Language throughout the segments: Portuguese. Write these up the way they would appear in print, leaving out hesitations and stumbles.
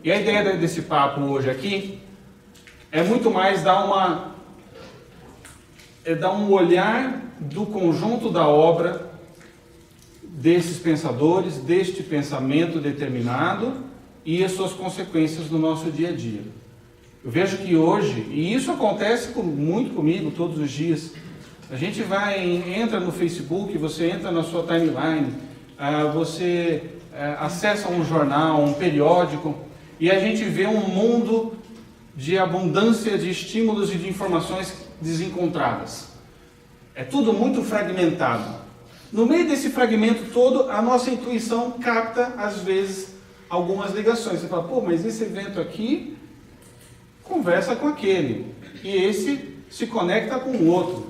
E a ideia desse papo hoje aqui é muito mais dar um olhar do conjunto da obra desses pensadores, deste pensamento determinado e as suas consequências no nosso dia a dia. Eu vejo que hoje, e isso acontece muito comigo todos os dias, a gente entra no Facebook, você entra na sua timeline, você acessa um jornal, um periódico, e a gente vê um mundo de abundância de estímulos e de informações desencontradas. É tudo muito fragmentado. No meio desse fragmento todo, a nossa intuição capta, às vezes, algumas ligações. Você fala, pô, mas esse evento aqui conversa com aquele, e esse se conecta com o outro.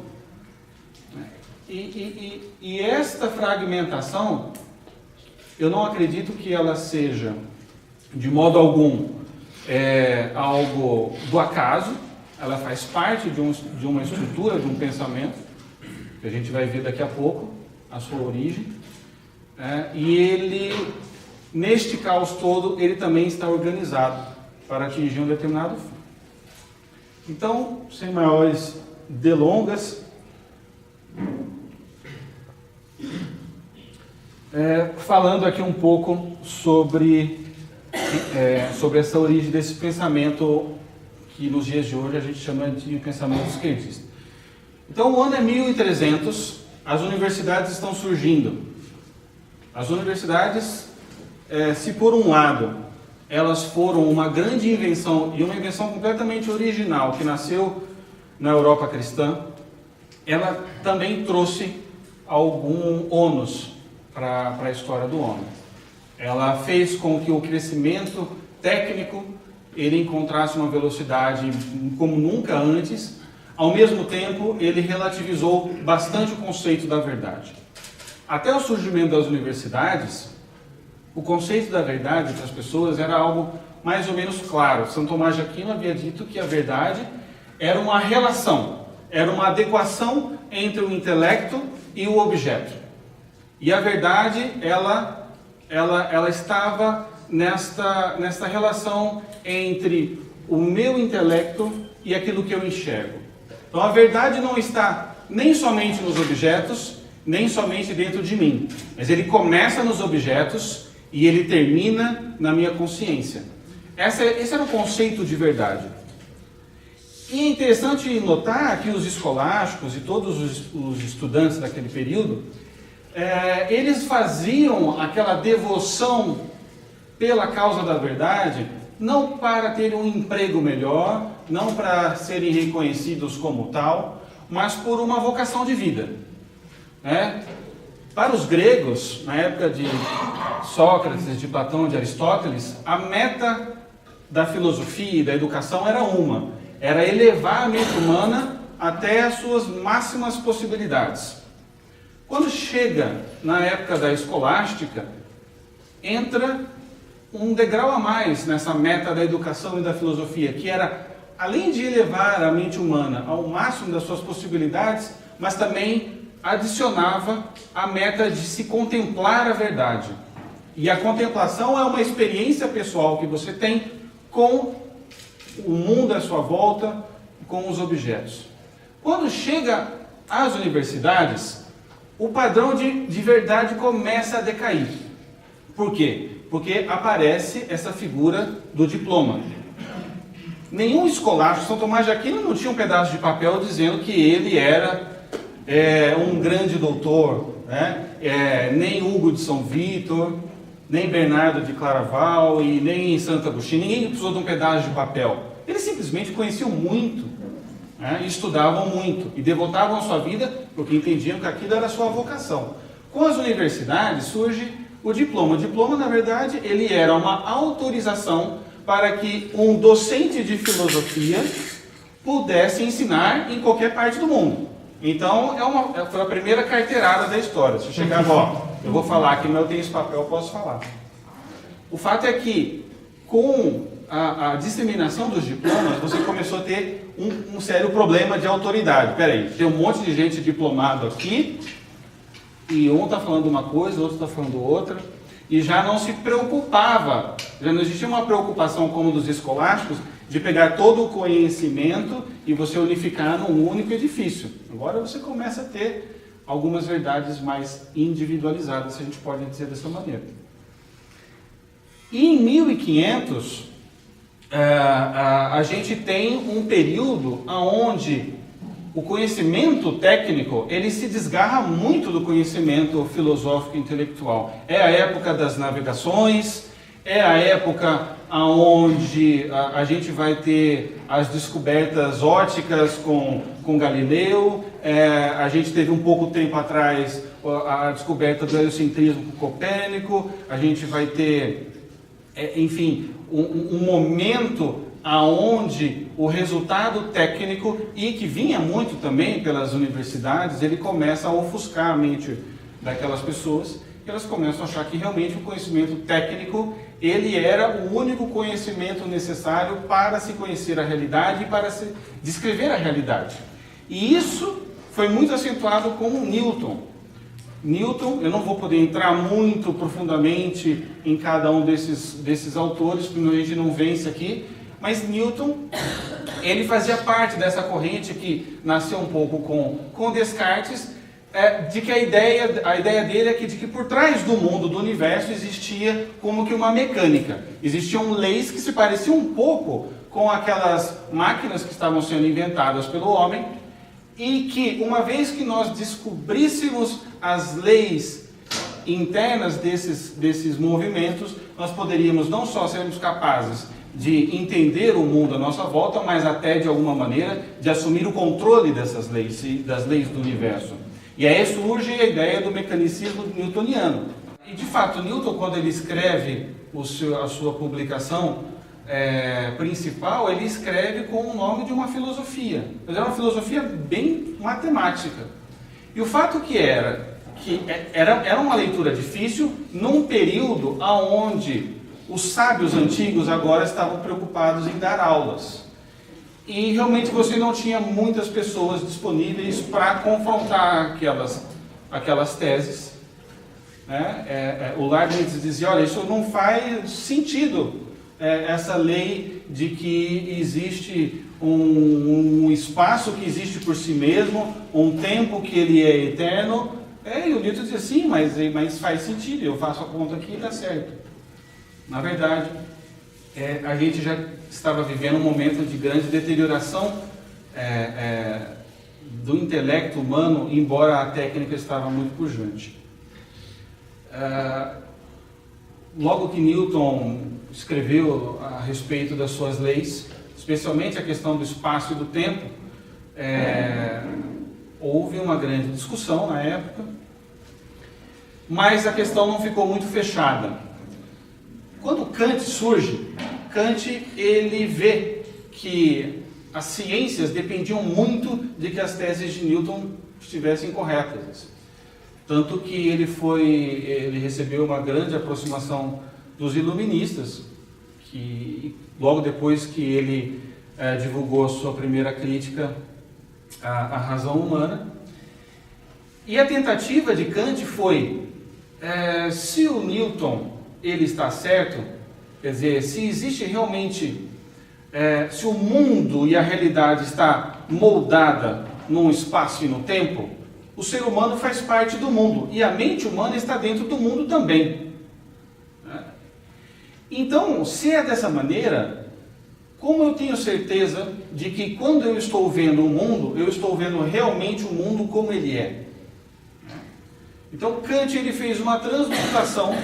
E esta fragmentação, eu não acredito que ela seja, de modo algum, algo do acaso. Ela faz parte de uma estrutura, de um pensamento, que a gente vai ver daqui a pouco, a sua origem. E ele, neste caos todo, ele também está organizado para atingir um determinado fim. Então, sem maiores delongas, falando aqui um pouco sobre essa origem desse pensamento que nos dias de hoje a gente chama de pensamento esquerdista. Então o ano é 1300, as universidades estão surgindo. As universidades, se por um lado elas foram uma grande invenção, e uma invenção completamente original, que nasceu na Europa cristã, ela também trouxe algum ônus para a história do homem. Ela fez com que o crescimento técnico ele encontrasse uma velocidade como nunca antes. Ao mesmo tempo, ele relativizou bastante o conceito da verdade. Até o surgimento das universidades, o conceito da verdade para as pessoas era algo mais ou menos claro. São Tomás de Aquino havia dito que a verdade era uma relação, era uma adequação entre o intelecto e o objeto. E a verdade, ela estava nesta relação entre o meu intelecto e aquilo que eu enxergo. Então a verdade não está nem somente nos objetos, nem somente dentro de mim, mas ele começa nos objetos e ele termina na minha consciência. Esse era o conceito de verdade. E é interessante notar que os escolásticos e todos os estudantes daquele período, eles faziam aquela devoção pela causa da verdade, não para terem um emprego melhor, não para serem reconhecidos como tal, mas por uma vocação de vida. Para os gregos, na época de Sócrates, de Platão, de Aristóteles, a meta da filosofia e da educação era elevar a mente humana até as suas máximas possibilidades. Quando chega na época da escolástica, entra um degrau a mais nessa meta da educação e da filosofia, que era, além de elevar a mente humana ao máximo das suas possibilidades, mas também adicionava a meta de se contemplar a verdade. E a contemplação é uma experiência pessoal que você tem com o mundo à sua volta, com os objetos. Quando chega às universidades, o padrão de verdade começa a decair. Por quê? Porque aparece essa figura do diploma. Nenhum escolástico, São Tomás de Aquino não tinha um pedaço de papel dizendo que ele era um grande doutor, nem Hugo de São Vítor, nem Bernardo de Claraval e nem Santo Agostinho. Ninguém precisou de um pedaço de papel. Eles simplesmente conheciam muito, e estudavam muito e devotavam a sua vida porque entendiam que aquilo era a sua vocação. Com as universidades surge o diploma. O diploma, na verdade, ele era uma autorização para que um docente de filosofia pudesse ensinar em qualquer parte do mundo. Então, foi a primeira carteirada da história. Se chegava, eu vou falar aqui, mas eu tenho esse papel, eu posso falar. O fato é que, com a disseminação dos diplomas, você começou a ter um sério problema de autoridade. Peraí, tem um monte de gente diplomado aqui, e um está falando uma coisa, o outro está falando outra. e já não se preocupava, já não existia uma preocupação como dos escolásticos, de pegar todo o conhecimento e você unificar num único edifício. Agora você começa a ter algumas verdades mais individualizadas, se a gente pode dizer dessa maneira. E em 1500, a gente tem um período onde o conhecimento técnico, ele se desgarra muito do conhecimento filosófico e intelectual. É a época das navegações, é a época onde a gente vai ter as descobertas ópticas com Galileu, a gente teve um pouco tempo atrás a descoberta do heliocentrismo com Copérnico, a gente vai ter, enfim, um momento aonde o resultado técnico, e que vinha muito também pelas universidades, ele começa a ofuscar a mente daquelas pessoas, e elas começam a achar que realmente o conhecimento técnico, ele era o único conhecimento necessário para se conhecer a realidade e para se descrever a realidade. E isso foi muito acentuado com Newton. Newton, eu não vou poder entrar muito profundamente em cada um desses autores, porque a gente não vence aqui, mas Newton, ele fazia parte dessa corrente que nasceu um pouco com Descartes, de que a ideia dele é de que por trás do mundo, do universo, existia como que uma mecânica. Existiam leis que se pareciam um pouco com aquelas máquinas que estavam sendo inventadas pelo homem, e que uma vez que nós descobríssemos as leis internas desses movimentos, nós poderíamos não só sermos capazes de entender o mundo à nossa volta, mas até de alguma maneira de assumir o controle dessas leis, das leis do universo. E aí surge a ideia do mecanicismo newtoniano. E de fato, Newton, quando ele escreve a sua publicação principal, ele escreve com o nome de uma filosofia. Mas era uma filosofia bem matemática. E o fato que era uma leitura difícil num período onde os sábios antigos agora estavam preocupados em dar aulas. E realmente você não tinha muitas pessoas disponíveis para confrontar aquelas teses. Né? O Leibniz dizia, olha, isso não faz sentido, essa lei de que existe um espaço que existe por si mesmo, um tempo que ele é eterno. E o Newton dizia, sim, mas faz sentido, eu faço a conta aqui e dá certo. Na verdade, a gente já estava vivendo um momento de grande deterioração do intelecto humano, embora a técnica estava muito pujante. Logo que Newton escreveu a respeito das suas leis, especialmente a questão do espaço e do tempo, houve uma grande discussão na época, mas a questão não ficou muito fechada. Quando Kant surge, Kant ele vê que as ciências dependiam muito de que as teses de Newton estivessem corretas. Tanto que ele recebeu uma grande aproximação dos iluministas, que logo depois que ele divulgou a sua primeira crítica à razão humana. E a tentativa de Kant foi, se o Newton ele está certo, quer dizer, se existe realmente, se o mundo e a realidade está moldada num espaço e no tempo, o ser humano faz parte do mundo, e a mente humana está dentro do mundo também. Então, se é dessa maneira, como eu tenho certeza de que quando eu estou vendo o mundo, eu estou vendo realmente o mundo como ele é? Então, Kant ele fez uma transmutação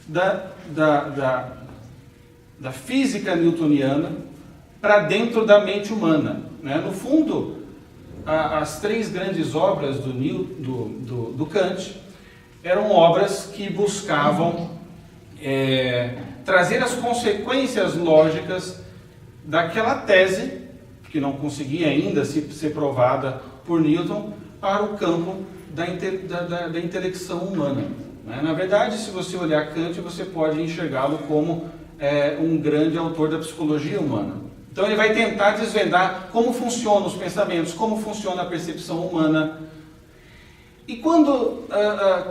da física newtoniana para dentro da mente humana. Né? No fundo, as três grandes obras do Kant eram obras que buscavam trazer as consequências lógicas daquela tese, que não conseguia ainda ser provada por Newton, para o campo da intelecção humana. Na verdade, se você olhar Kant, você pode enxergá-lo como um grande autor da psicologia humana. Então ele vai tentar desvendar como funcionam os pensamentos, como funciona a percepção humana. E quando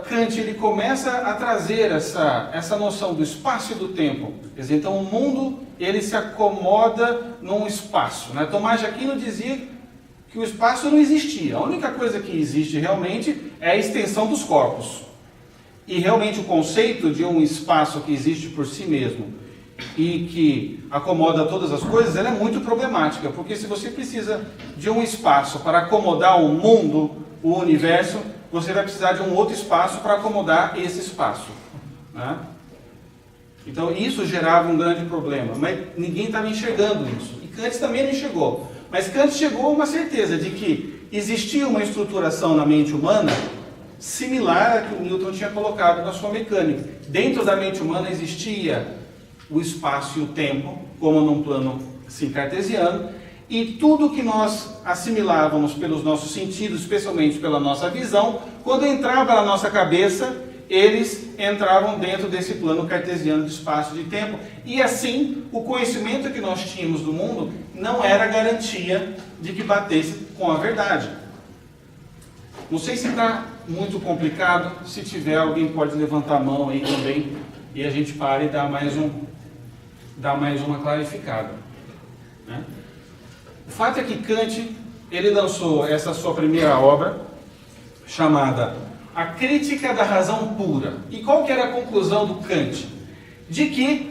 Kant ele começa a trazer essa noção do espaço e do tempo, quer dizer, então o mundo ele se acomoda num espaço, né? Tomás de Aquino dizia que o espaço não existia, a única coisa que existe realmente é a extensão dos corpos. E realmente o conceito de um espaço que existe por si mesmo e que acomoda todas as coisas, ela é muito problemática, porque se você precisa de um espaço para acomodar o mundo, o universo, você vai precisar de um outro espaço para acomodar esse espaço, né? Então isso gerava um grande problema, mas ninguém estava enxergando isso. E Kant também não enxergou. Mas Kant chegou a uma certeza de que existia uma estruturação na mente humana similar à que o Newton tinha colocado na sua mecânica. Dentro da mente humana existia o espaço e o tempo, como num plano assim, cartesiano, e tudo que nós assimilávamos pelos nossos sentidos, especialmente pela nossa visão, quando entrava na nossa cabeça, eles entravam dentro desse plano cartesiano de espaço e de tempo. E assim, o conhecimento que nós tínhamos do mundo não era garantia de que batesse com a verdade. Não sei se está muito complicado. Se tiver, alguém pode levantar a mão aí também e a gente para e dá mais uma clarificada, né? O fato é que Kant, ele lançou essa sua primeira obra, chamada A Crítica da Razão Pura. E qual que era a conclusão do Kant? De que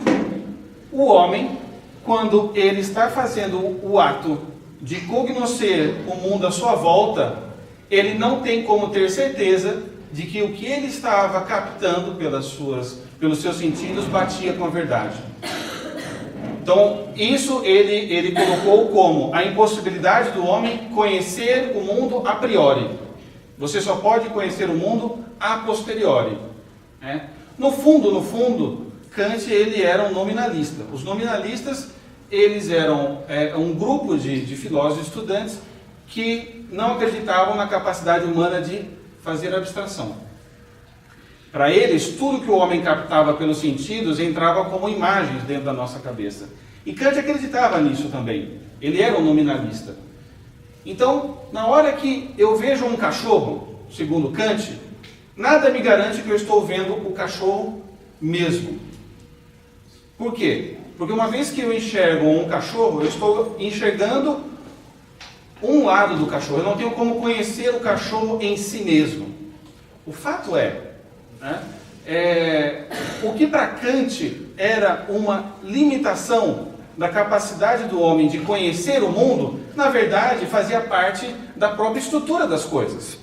o homem, quando ele está fazendo o ato de cognoscer o mundo à sua volta, ele não tem como ter certeza de que o que ele estava captando pelos seus sentidos batia com a verdade. Então, isso ele colocou como a impossibilidade do homem conhecer o mundo a priori. Você só pode conhecer o mundo a posteriori, né? No fundo, Kant ele era um nominalista. Os nominalistas, eles eram um grupo de filósofos estudantes que não acreditavam na capacidade humana de fazer abstração. Para eles, tudo que o homem captava pelos sentidos entrava como imagens dentro da nossa cabeça. E Kant acreditava nisso também. Ele era um nominalista. Então, na hora que eu vejo um cachorro, segundo Kant, nada me garante que eu estou vendo o cachorro mesmo. Por quê? Porque uma vez que eu enxergo um cachorro, eu estou enxergando um lado do cachorro. Eu não tenho como conhecer o cachorro em si mesmo. O fato é, o que para Kant era uma limitação da capacidade do homem de conhecer o mundo, na verdade fazia parte da própria estrutura das coisas.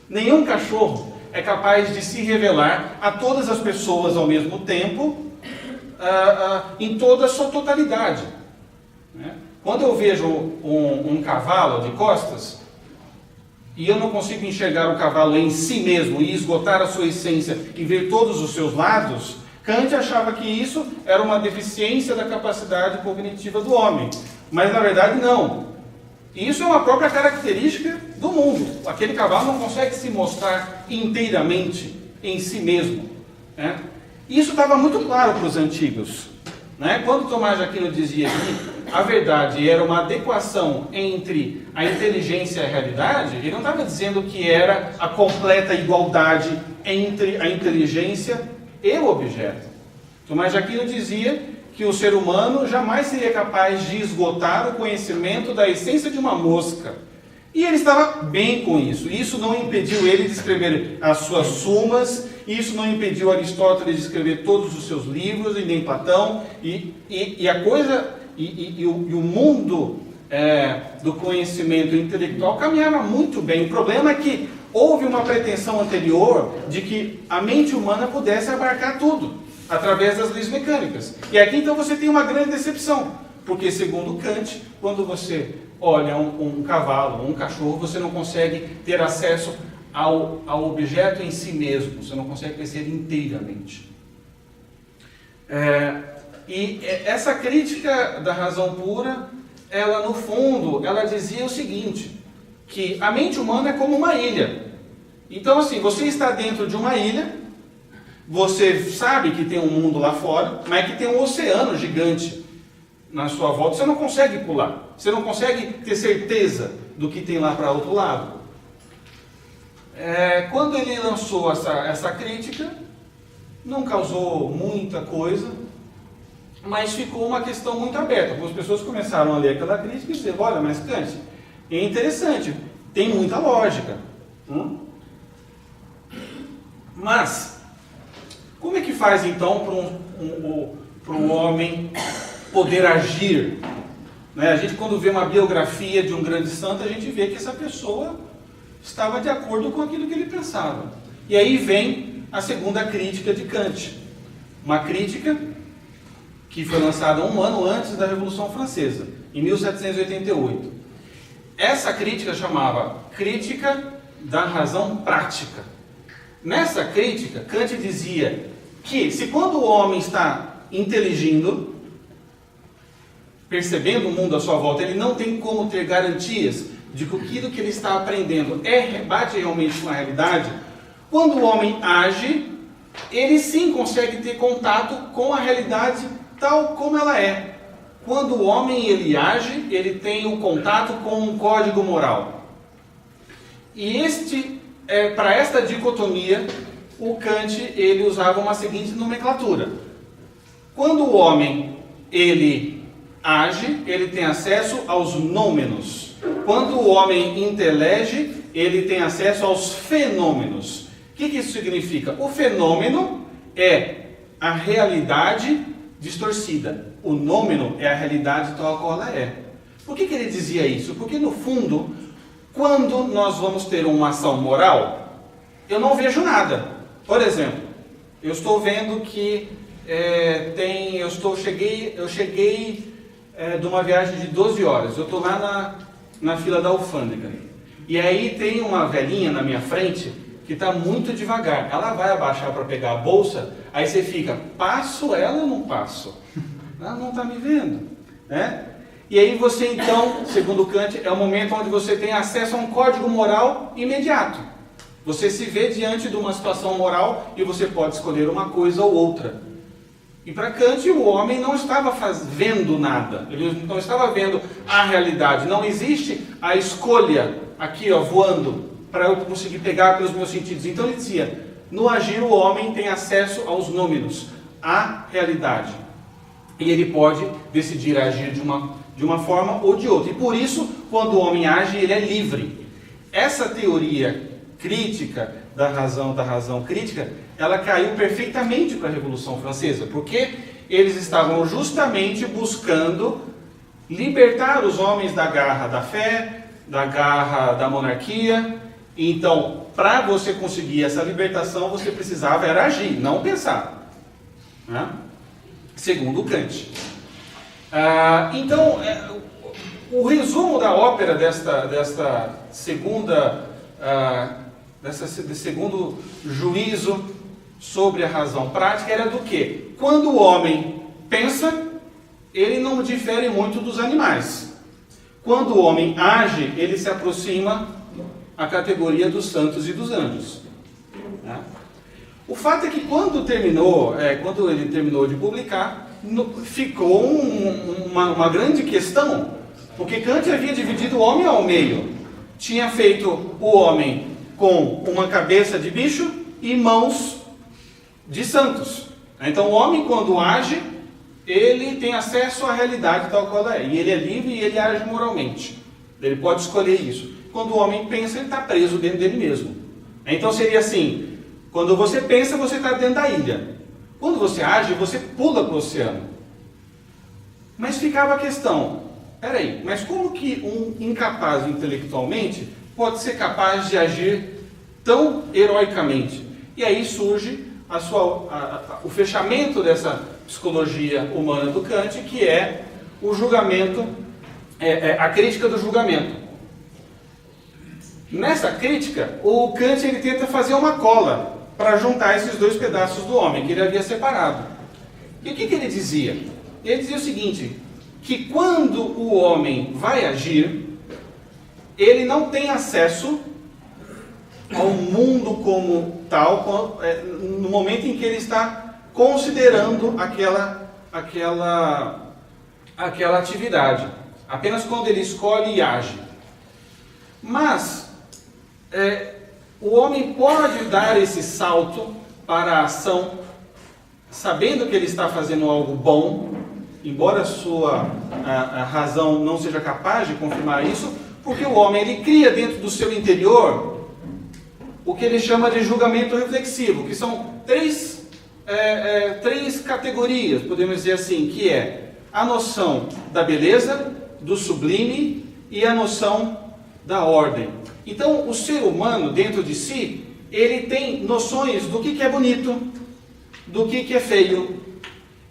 Nenhum cachorro é capaz de se revelar a todas as pessoas ao mesmo tempo, em toda a sua totalidade, né? Quando eu vejo um cavalo de costas, e eu não consigo enxergar o cavalo em si mesmo e esgotar a sua essência e ver todos os seus lados, Kant achava que isso era uma deficiência da capacidade cognitiva do homem. Mas na verdade não. Isso é uma própria característica do mundo. Aquele cavalo não consegue se mostrar inteiramente em si mesmo, né? Isso estava muito claro para os antigos, né? Quando Tomás de Aquino dizia que a verdade era uma adequação entre a inteligência e a realidade, ele não estava dizendo que era a completa igualdade entre a inteligência e o objeto. Tomás de Aquino dizia que o ser humano jamais seria capaz de esgotar o conhecimento da essência de uma mosca. E ele estava bem com isso. Isso não impediu ele de escrever as suas sumas, isso não impediu Aristóteles de escrever todos os seus livros, e nem Platão, e a coisa... E o mundo do conhecimento intelectual caminhava muito bem. O problema é que houve uma pretensão anterior de que a mente humana pudesse abarcar tudo, através das leis mecânicas. E aqui então você tem uma grande decepção, porque segundo Kant, quando você olha um cavalo, um cachorro, você não consegue ter acesso ao objeto em si mesmo, você não consegue conhecer inteiramente. E essa crítica da razão pura, ela no fundo, ela dizia o seguinte, que a mente humana é como uma ilha. Então assim, você está dentro de uma ilha, você sabe que tem um mundo lá fora, mas que tem um oceano gigante na sua volta, você não consegue pular, você não consegue ter certeza do que tem lá para outro lado. Quando ele lançou essa crítica, não causou muita coisa, mas ficou uma questão muito aberta. Algumas pessoas começaram a ler aquela crítica e dizer, olha, mas Kant, é interessante, tem muita lógica. Mas, como é que faz então para um homem poder agir? A gente, quando vê uma biografia de um grande santo, a gente vê que essa pessoa estava de acordo com aquilo que ele pensava. E aí vem a segunda crítica de Kant. Uma crítica que foi lançada um ano antes da Revolução Francesa, em 1788. Essa crítica chamava Crítica da Razão Prática. Nessa crítica, Kant dizia que se quando o homem está inteligindo, percebendo o mundo à sua volta, ele não tem como ter garantias de que aquilo que ele está aprendendo bate realmente com a realidade, quando o homem age, ele sim consegue ter contato com a realidade tal como ela é. Quando o homem ele age, ele tem o contato com um código moral. E para esta dicotomia, o Kant ele usava uma seguinte nomenclatura. Quando o homem ele age, ele tem acesso aos nômenos. Quando o homem intelege, ele tem acesso aos fenômenos. O que isso significa? O fenômeno é a realidade distorcida. O nômeno é a realidade tal qual ela é. Por que ele dizia isso? Porque, no fundo, quando nós vamos ter uma ação moral, eu não vejo nada. Por exemplo, eu estou vendo que eu cheguei de uma viagem de 12 horas. Eu estou lá na fila da alfândega. E aí tem uma velhinha na minha frente que está muito devagar. Ela vai abaixar para pegar a bolsa, aí você fica, passo ela ou não passo? Ela não está me vendo, né? E aí você então, segundo Kant, é o momento onde você tem acesso a um código moral imediato. Você se vê diante de uma situação moral e você pode escolher uma coisa ou outra. E para Kant o homem não estava vendo nada, ele não estava vendo a realidade. Não existe a escolha aqui voando para eu conseguir pegar pelos meus sentidos. Então ele dizia, no agir o homem tem acesso aos números, à realidade. E ele pode decidir agir de uma forma ou de outra. E por isso, quando o homem age, ele é livre. Essa teoria crítica da razão crítica, ela caiu perfeitamente para a Revolução Francesa, porque eles estavam justamente buscando libertar os homens da garra da fé, da garra da monarquia. Então, para você conseguir essa libertação, você precisava era agir, não pensar, né? Segundo Kant. Então, o resumo da ópera desta segunda desse segundo juízo sobre a razão prática era do quê? Quando o homem pensa, ele não difere muito dos animais. Quando o homem age, ele se aproxima à categoria dos santos e dos anjos. O fato é que quando ele terminou de publicar, ficou uma grande questão, porque Kant havia dividido o homem ao meio. Tinha feito o homem com uma cabeça de bicho e mãos de santos. Então o homem, quando age, ele tem acesso à realidade tal qual ela é. E ele é livre e ele age moralmente. Ele pode escolher isso. Quando o homem pensa, ele está preso dentro dele mesmo. Então seria assim, quando você pensa, você está dentro da ilha. Quando você age, você pula para o oceano. Mas ficava a questão, peraí, mas como que um incapaz intelectualmente pode ser capaz de agir tão heroicamente? E aí surge o fechamento dessa psicologia humana do Kant, que é o julgamento, a crítica do julgamento. Nessa crítica, o Kant ele tenta fazer uma cola para juntar esses dois pedaços do homem que ele havia separado. E o que ele dizia? Ele dizia o seguinte, que quando o homem vai agir, ele não tem acesso ao mundo como tal, no momento em que ele está considerando aquela atividade. Apenas quando ele escolhe e age. Mas, o homem pode dar esse salto para a ação, sabendo que ele está fazendo algo bom, embora a razão não seja capaz de confirmar isso, porque o homem ele cria dentro do seu interior o que ele chama de julgamento reflexivo, que são três categorias, podemos dizer assim, que é a noção da beleza, do sublime e a noção da ordem. Então, o ser humano, dentro de si, ele tem noções do que é bonito, do que é feio.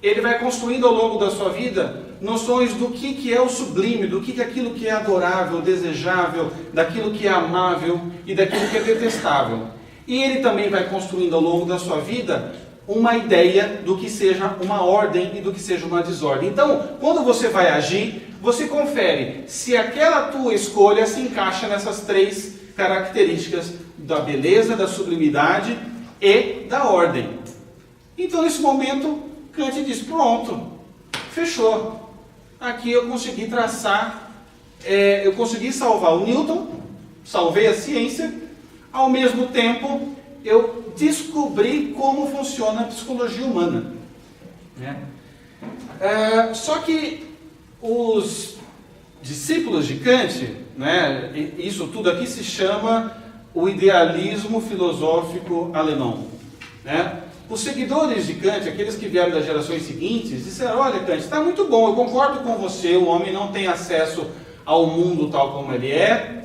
Ele vai construindo ao longo da sua vida noções do que é o sublime, do que é aquilo que é adorável, desejável, daquilo que é amável e daquilo que é detestável. E ele também vai construindo ao longo da sua vida uma ideia do que seja uma ordem e do que seja uma desordem. Então, quando você vai agir, você confere se aquela tua escolha se encaixa nessas três características da beleza, da sublimidade e da ordem. Então, nesse momento, Kant diz, pronto, fechou. Aqui eu consegui traçar, eu consegui salvar o Newton, salvei a ciência, ao mesmo tempo eu descobri como funciona a psicologia humana. Só que os discípulos de Kant, isso tudo aqui se chama o idealismo filosófico alemão. Os seguidores de Kant, aqueles que vieram das gerações seguintes, disseram, olha Kant, está muito bom, eu concordo com você, o homem não tem acesso ao mundo tal como ele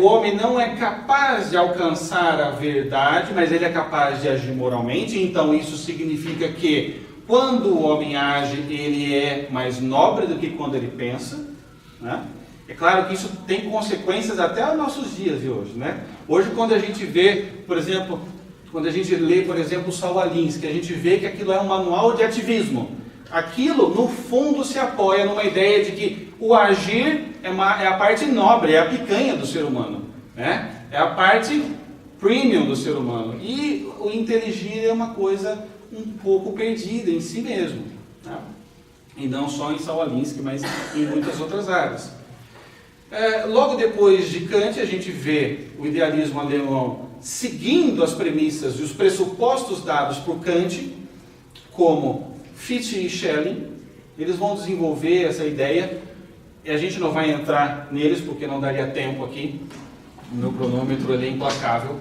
o homem não é capaz de alcançar a verdade, mas ele é capaz de agir moralmente, então isso significa que quando o homem age, ele é mais nobre do que quando ele pensa. É claro que isso tem consequências até aos nossos dias de hoje. Hoje, quando a gente vê, por exemplo, quando a gente lê, por exemplo, o Saul Alinsky, a gente vê que aquilo é um manual de ativismo. Aquilo, no fundo, se apoia numa ideia de que o agir é a parte nobre, é a picanha do ser humano. É a parte premium do ser humano. E o inteligir é uma coisa um pouco perdida em si mesmo. E não só em Saul Alinsky, mas em muitas outras áreas. Logo depois de Kant, a gente vê o idealismo alemão seguindo as premissas e os pressupostos dados por Kant, como Fichte e Schelling. Eles vão desenvolver essa ideia, e a gente não vai entrar neles, porque não daria tempo aqui. O meu cronômetro ele é implacável.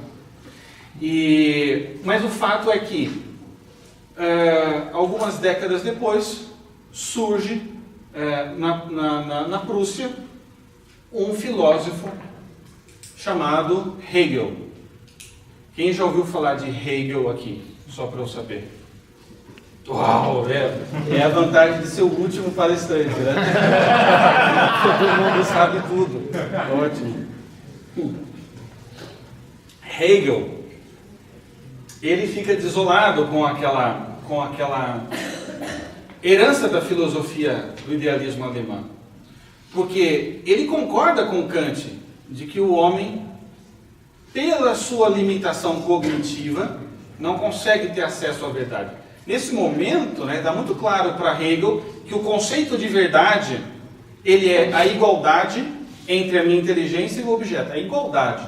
Mas o fato é que, algumas décadas depois, surge na Prússia um filósofo chamado Hegel. Quem já ouviu falar de Hegel aqui? Só para eu saber. Uau, é a vantagem de ser o último palestrante, Todo mundo sabe tudo. Ótimo. Hegel, ele fica desolado com aquela herança da filosofia do idealismo alemão. Porque ele concorda com Kant de que o homem, pela sua limitação cognitiva, não consegue ter acesso à verdade. Nesse momento, está muito claro para Hegel que o conceito de verdade, ele é a igualdade entre a minha inteligência e o objeto, a igualdade.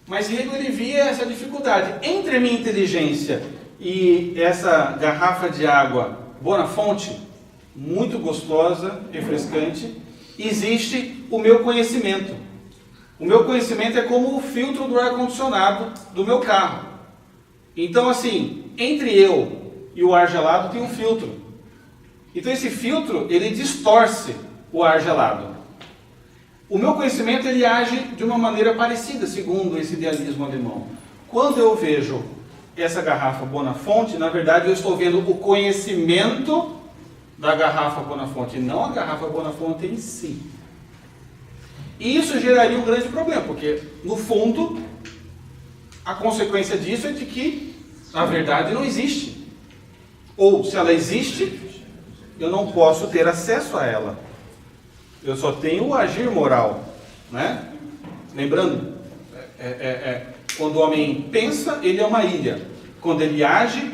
Mas Hegel ele via essa dificuldade. Entre a minha inteligência e essa garrafa de água Bonafonte, muito gostosa, refrescante, existe o meu conhecimento. O meu conhecimento é como o filtro do ar-condicionado do meu carro. Então, assim, entre eu e o ar gelado tem um filtro. Então, esse filtro, ele distorce o ar gelado. O meu conhecimento, ele age de uma maneira parecida, segundo esse idealismo alemão. Quando eu vejo essa garrafa Bonafonte, na verdade, eu estou vendo o conhecimento da garrafa Bonafonte, não a garrafa Bonafonte em si. E isso geraria um grande problema, porque, no fundo, a consequência disso é de que a verdade não existe. Ou, se ela existe, eu não posso ter acesso a ela. Eu só tenho o agir moral. Lembrando, quando o homem pensa, ele é uma ilha. Quando ele age,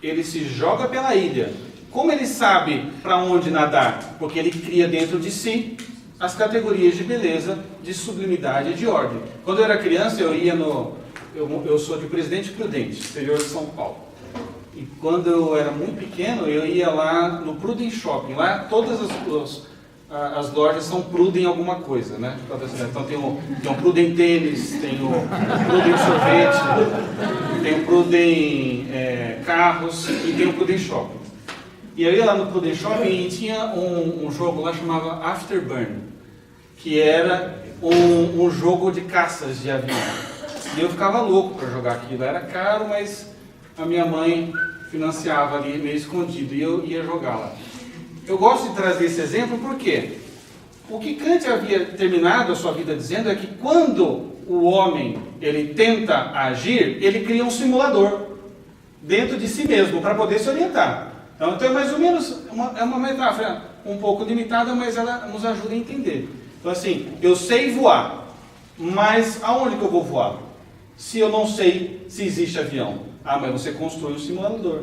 ele se joga pela ilha. Como ele sabe para onde nadar? Porque ele cria dentro de si as categorias de beleza, de sublimidade e de ordem. Quando eu era criança, eu ia eu sou de Presidente Prudente, interior de São Paulo. E quando eu era muito pequeno, eu ia lá no Pruden Shopping. Lá todas as lojas são Pruden alguma coisa, né? Então tem o Pruden Tênis, tem o Pruden Sorvete, tem o Pruden Carros e tem o Pruden Shopping. E eu ia lá no Pruden Shopping e tinha um jogo lá chamado Afterburn, que era um jogo de caças de avião. E eu ficava louco para jogar aquilo. Era caro, mas a minha mãe financiava ali meio escondido e eu ia jogar lá. Eu gosto de trazer esse exemplo porque o que Kant havia terminado a sua vida dizendo é que quando o homem ele tenta agir, ele cria um simulador dentro de si mesmo para poder se orientar. Então é mais ou menos uma metáfora um pouco limitada, mas ela nos ajuda a entender. Então assim, eu sei voar, mas aonde que eu vou voar? Se eu não sei se existe avião. Mas você constrói um simulador.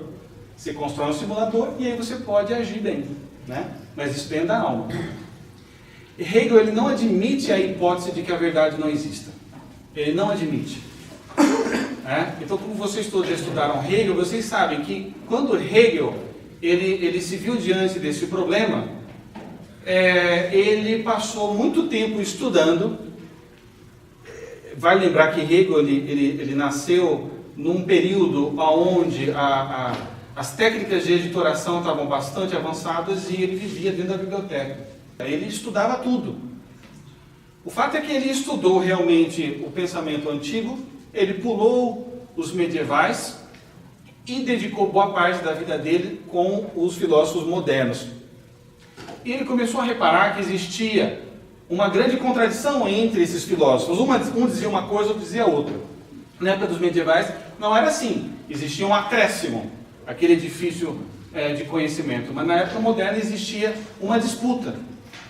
Você constrói um simulador e aí você pode agir bem, né? Mas isso dentro da alma. E Hegel ele não admite a hipótese de que a verdade não exista. Ele não admite. Então, como vocês todos já estudaram Hegel, vocês sabem que quando Hegel ele se viu diante desse problema, ele passou muito tempo estudando. Vale lembrar que Hegel ele nasceu num período onde as técnicas de editoração estavam bastante avançadas e ele vivia dentro da biblioteca. Ele estudava tudo. O fato é que ele estudou realmente o pensamento antigo, ele pulou os medievais e dedicou boa parte da vida dele com os filósofos modernos. E ele começou a reparar que existia uma grande contradição entre esses filósofos. Um dizia uma coisa, outro dizia outra. Na época dos medievais não era assim. Existia um acréscimo, aquele edifício de conhecimento. Mas na época moderna existia uma disputa,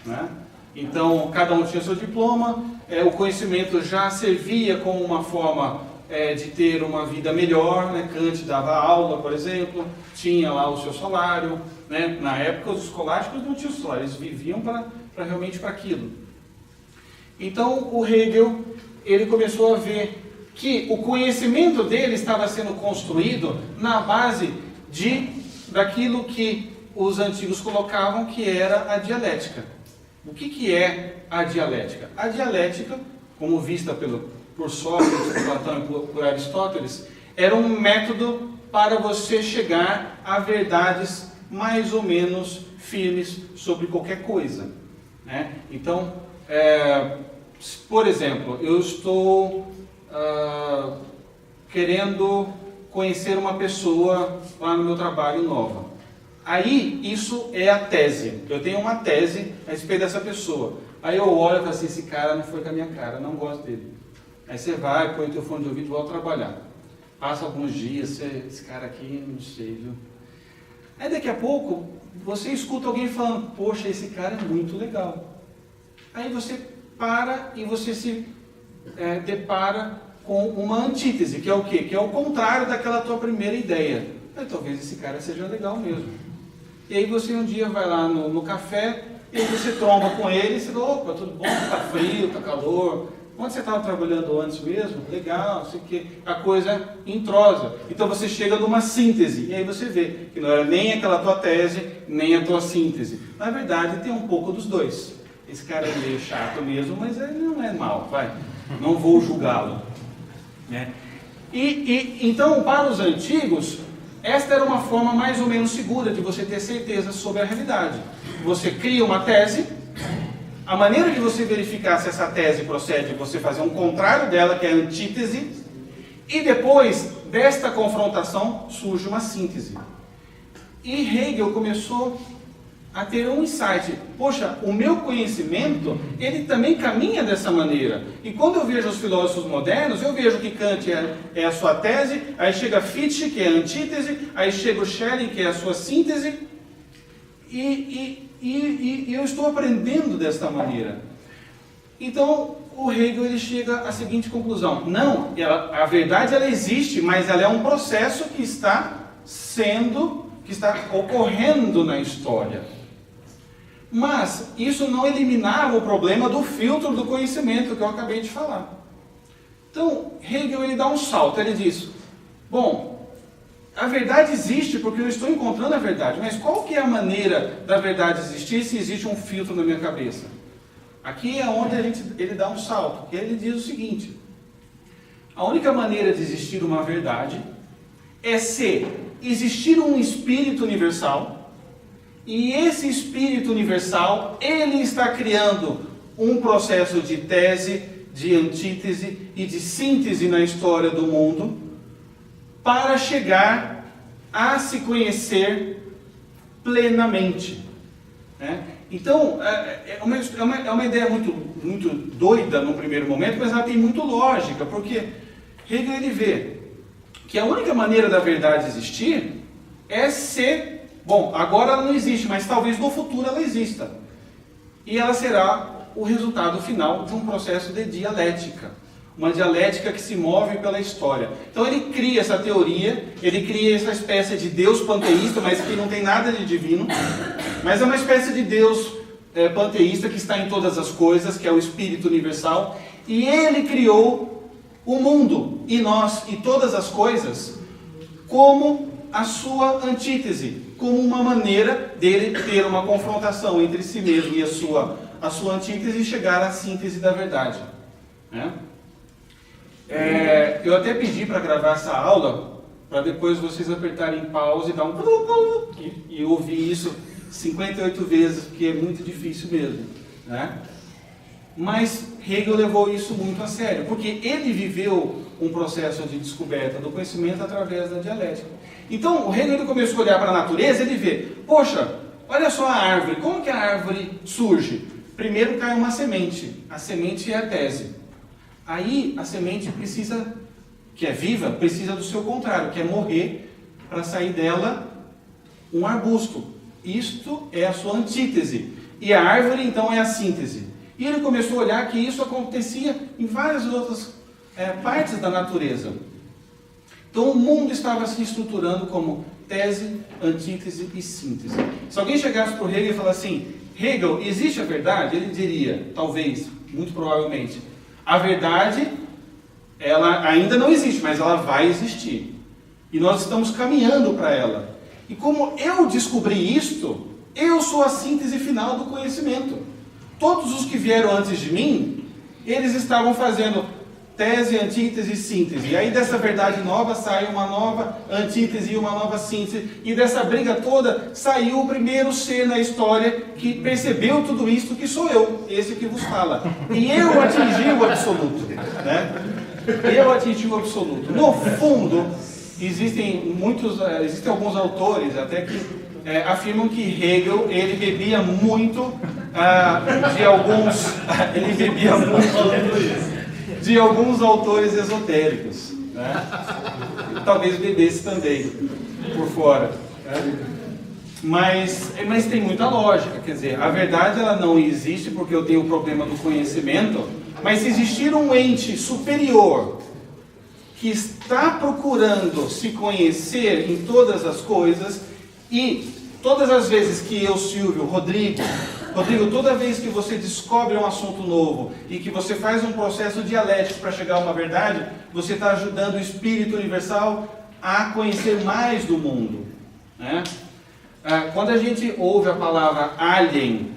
né? Então cada um tinha seu diploma, o conhecimento já servia como uma forma de ter uma vida melhor, né? Kant dava aula, por exemplo, tinha lá o seu salário, né? Na época os escolásticos não tinham salário, eles viviam realmente para aquilo. Então o Hegel ele começou a ver que o conhecimento dele estava sendo construído na base daquilo que os antigos colocavam que era a dialética. O que é a dialética? A dialética, como vista por Sócrates, por Platão e por Aristóteles, era um método para você chegar a verdades mais ou menos firmes sobre qualquer coisa, né? Então, por exemplo, eu estou querendo conhecer uma pessoa lá no meu trabalho nova. Aí, isso é a tese. Eu tenho uma tese a respeito dessa pessoa. Aí eu olho e falo assim, esse cara não foi com a minha cara, não gosto dele. Aí você vai, põe o teu fone de ouvido e volta a trabalhar. Passa alguns dias, esse cara aqui, não sei, viu? Aí daqui a pouco, você escuta alguém falando, poxa, esse cara é muito legal. Aí você para e você se depara com uma antítese, que é o quê? Que é o contrário daquela tua primeira ideia. Aí, talvez esse cara seja legal mesmo. E aí você um dia vai lá no café, e aí você tromba com ele, e você fala, opa, tudo bom? Tá frio, tá calor. Onde você estava trabalhando antes mesmo? Legal, sei que a coisa entrosa. Então você chega numa síntese, e aí você vê que não era nem aquela tua tese, nem a tua síntese. Na verdade, tem um pouco dos dois. Esse cara é meio chato mesmo, mas ele não é mal, vai. Não vou julgá-lo. Né? Então, para os antigos, esta era uma forma mais ou menos segura de você ter certeza sobre a realidade. Você cria uma tese, a maneira de você verificar se essa tese procede é você fazer um contrário dela, que é a antítese, e depois desta confrontação surge uma síntese. E Hegel começou a ter um insight. Poxa, o meu conhecimento, ele também caminha dessa maneira. E quando eu vejo os filósofos modernos, eu vejo que Kant é a sua tese, aí chega Fichte, que é a antítese, aí chega o Schelling, que é a sua síntese, e eu estou aprendendo desta maneira. Então, o Hegel ele chega à seguinte conclusão. Não, a verdade ela existe, mas ela é um processo que está ocorrendo na história. Mas isso não eliminava o problema do filtro do conhecimento que eu acabei de falar. Então, Hegel ele dá um salto, ele diz, bom, a verdade existe porque eu estou encontrando a verdade, mas qual que é a maneira da verdade existir se existe um filtro na minha cabeça? Aqui é onde ele dá um salto, que ele diz o seguinte, a única maneira de existir uma verdade é se existir um espírito universal, e esse espírito universal, ele está criando um processo de tese, de antítese e de síntese na história do mundo, para chegar a se conhecer plenamente. Né? Então, é uma ideia muito doida no primeiro momento, mas ela tem muito lógica, porque Hegel ele vê que a única maneira da verdade existir é ser, bom, agora ela não existe, mas talvez no futuro ela exista. E ela será o resultado final de um processo de dialética. Uma dialética que se move pela história. Então ele cria essa teoria, ele cria essa espécie de Deus panteísta, mas que não tem nada de divino, mas é uma espécie de Deus panteísta que está em todas as coisas, que é o Espírito Universal, e ele criou o mundo, e nós, e todas as coisas, como a sua antítese, como uma maneira dele ter uma confrontação entre si mesmo e a sua antítese e chegar à síntese da verdade. Né? Eu até pedi para gravar essa aula, para depois vocês apertarem pause e dar um e ouvir isso 58 vezes, porque é muito difícil mesmo. Né? Mas Hegel levou isso muito a sério, porque ele viveu um processo de descoberta do conhecimento através da dialética. Então, o Hegel ele começou a olhar para a natureza e ele vê, poxa, olha só a árvore, como que a árvore surge? Primeiro cai uma semente, a semente é a tese. Aí a semente precisa, que é viva, precisa do seu contrário, que é morrer para sair dela um arbusto. Isto é a sua antítese. E a árvore então é a síntese. E ele começou a olhar que isso acontecia em várias outras partes da natureza. Então o mundo estava se estruturando como tese, antítese e síntese. Se alguém chegasse para o Hegel e falasse assim, Hegel, existe a verdade? Ele diria, talvez, muito provavelmente, a verdade, ela ainda não existe, mas ela vai existir. E nós estamos caminhando para ela. E como eu descobri isto, eu sou a síntese final do conhecimento. Todos os que vieram antes de mim, eles estavam fazendo tese, antítese e síntese. E aí dessa verdade nova sai uma nova antítese e uma nova síntese. E dessa briga toda saiu o primeiro ser na história que percebeu tudo isso, que sou eu, esse que vos fala. E eu atingi o absoluto. Né? Eu atingi o absoluto. No fundo, existem alguns autores até que afirmam que Hegel ele bebia muito de alguns autores esotéricos, né? Talvez bebesse também por fora, né? Mas tem muita lógica, quer dizer, a verdade ela não existe porque eu tenho o problema do conhecimento, mas se existir um ente superior que está procurando se conhecer em todas as coisas, e todas as vezes que eu, Silvio, Rodrigo, toda vez que você descobre um assunto novo e que você faz um processo dialético para chegar a uma verdade, você está ajudando o Espírito Universal a conhecer mais do mundo. Né? Quando a gente ouve a palavra alien,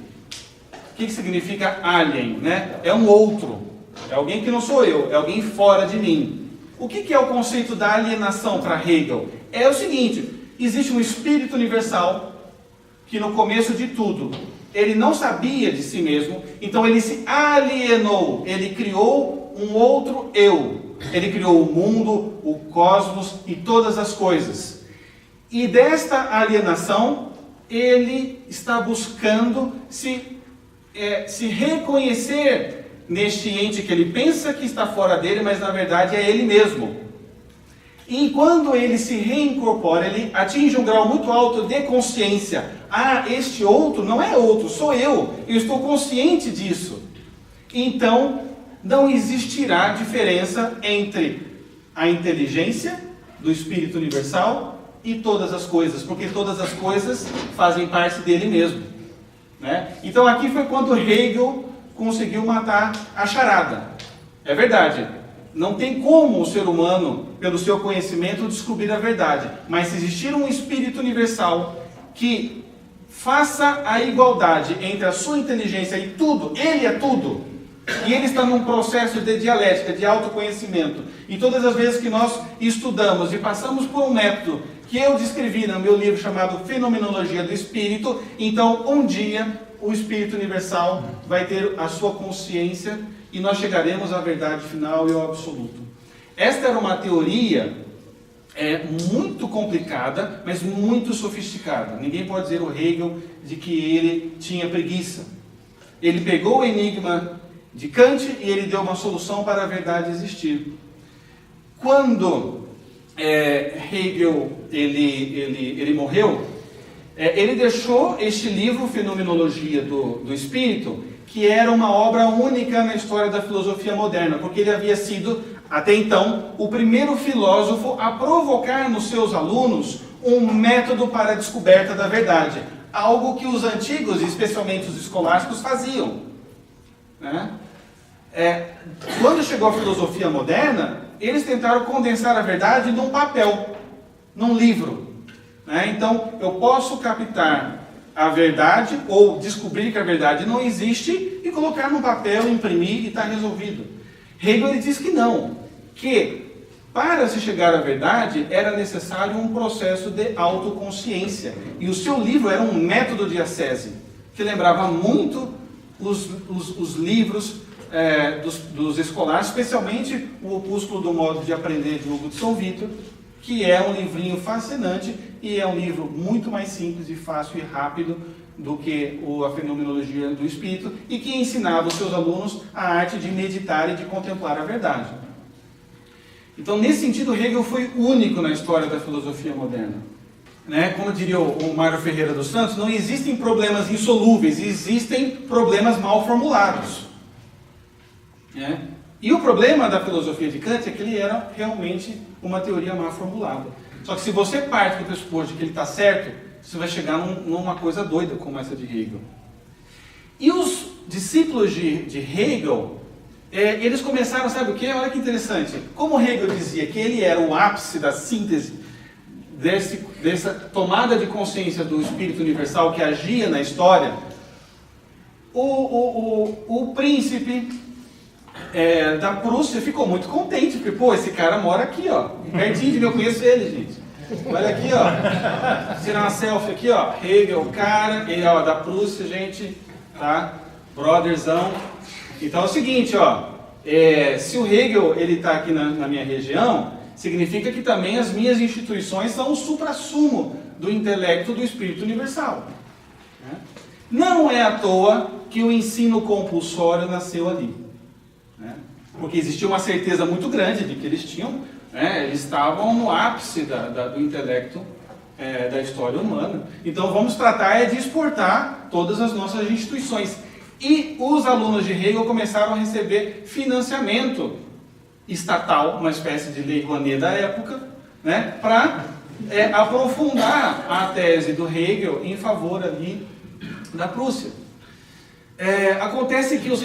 o que significa alien? Né? É um outro, é alguém que não sou eu, é alguém fora de mim. O que é o conceito da alienação para Hegel? É o seguinte, existe um Espírito Universal que no começo de tudo, ele não sabia de si mesmo, então ele se alienou, ele criou um outro eu. Ele criou o mundo, o cosmos e todas as coisas. E desta alienação, ele está buscando se reconhecer neste ente que ele pensa que está fora dele, mas na verdade é ele mesmo. E quando ele se reincorpora, ele atinge um grau muito alto de consciência. Este outro não é outro, sou eu estou consciente disso. Então, não existirá diferença entre a inteligência do Espírito Universal e todas as coisas, porque todas as coisas fazem parte dele mesmo. né? Então aqui foi quando Hegel conseguiu matar a charada. É verdade, não tem como o ser humano, pelo seu conhecimento, descobrir a verdade. Mas se existir um espírito universal que faça a igualdade entre a sua inteligência e tudo, ele é tudo, e ele está num processo de dialética, de autoconhecimento. E todas as vezes que nós estudamos e passamos por um método que eu descrevi no meu livro chamado Fenomenologia do Espírito, então um dia o Espírito Universal vai ter a sua consciência e nós chegaremos à verdade final e ao absoluto. Esta era uma teoria muito complicada, mas muito sofisticada. Ninguém pode dizer o Hegel de que ele tinha preguiça. Ele pegou o enigma de Kant e ele deu uma solução para a verdade existir. Quando Hegel ele morreu, ele deixou este livro, Fenomenologia do Espírito, que era uma obra única na história da filosofia moderna, porque ele havia sido, até então, o primeiro filósofo a provocar nos seus alunos um método para a descoberta da verdade, algo que os antigos, especialmente os escolásticos, faziam, né? Quando chegou a filosofia moderna, eles tentaram condensar a verdade num papel, num livro, né? Então, eu posso captar a verdade, ou descobrir que a verdade não existe, e colocar num papel, imprimir e está resolvido. Hegel ele diz que não, que para se chegar à verdade era necessário um processo de autoconsciência. E o seu livro era um método de ascese, que lembrava muito os livros dos escolares, especialmente o Opúsculo do Modo de Aprender de Hugo de São Vítor, que é um livrinho fascinante e é um livro muito mais simples e fácil e rápido do que a Fenomenologia do Espírito, e que ensinava os seus alunos a arte de meditar e de contemplar a verdade. Então, nesse sentido, Hegel foi único na história da filosofia moderna, né? Como diria o Mário Ferreira dos Santos, não existem problemas insolúveis, existem problemas mal formulados, né? E o problema da filosofia de Kant é que ele era realmente uma teoria mal formulada. Só que se você parte do pressuposto de que ele está certo, você vai chegar numa coisa doida como essa de Hegel. E os discípulos de Hegel, eles começaram, sabe o quê? Olha que interessante. Como Hegel dizia que ele era o ápice da síntese dessa tomada de consciência do Espírito Universal que agia na história, o príncipe da Prússia ficou muito contente, porque, pô, esse cara mora aqui, ó, pertinho de mim, eu conheço ele, gente. Olha aqui, ó, tirar uma selfie aqui, ó, Hegel, cara, ele, ó, da Prússia, gente, tá, brotherzão. Então é o seguinte, ó, se o Hegel, ele tá aqui na minha região, significa que também as minhas instituições são o suprassumo do intelecto do Espírito Universal, né? Não é à toa que o ensino compulsório nasceu ali, porque existia uma certeza muito grande de que eles tinham, eles estavam no ápice do intelecto da história humana. Então vamos tratar de exportar todas as nossas instituições. E os alunos de Hegel começaram a receber financiamento estatal, uma espécie de lei Rouanet da época, né, para aprofundar a tese do Hegel em favor ali da Prússia. Acontece que os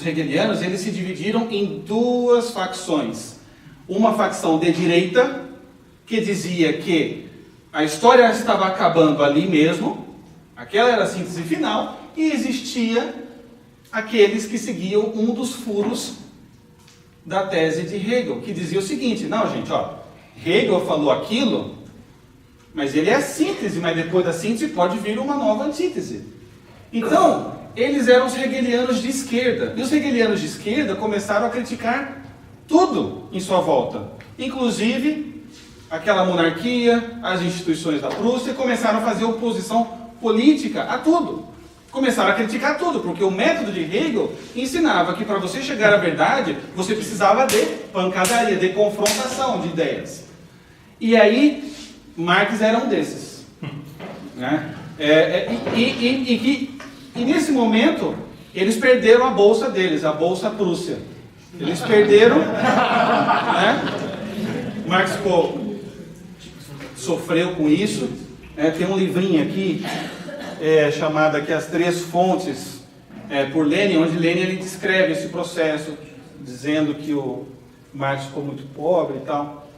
hegelianos eles se dividiram em duas facções. Uma facção de direita, que dizia que a história estava acabando ali mesmo, aquela era a síntese final, e existia aqueles que seguiam um dos furos da tese de Hegel, que dizia o seguinte: não, gente, ó, Hegel falou aquilo, mas ele é a síntese, mas depois da síntese pode vir uma nova antítese. Então, eles eram os hegelianos de esquerda. E os hegelianos de esquerda começaram a criticar tudo em sua volta. Inclusive, aquela monarquia, as instituições da Prússia, começaram a fazer oposição política a tudo. Começaram a criticar tudo, porque o método de Hegel ensinava que para você chegar à verdade, você precisava de pancadaria, de confrontação de ideias. E aí, Marx era um desses, né? E nesse momento, eles perderam a bolsa deles, a Bolsa Prússia. Eles perderam, né? Marx sofreu com isso. Tem um livrinho aqui, chamada aqui As Três Fontes, por Lenin, onde Lenin ele descreve esse processo, dizendo que o Marx ficou muito pobre e tal.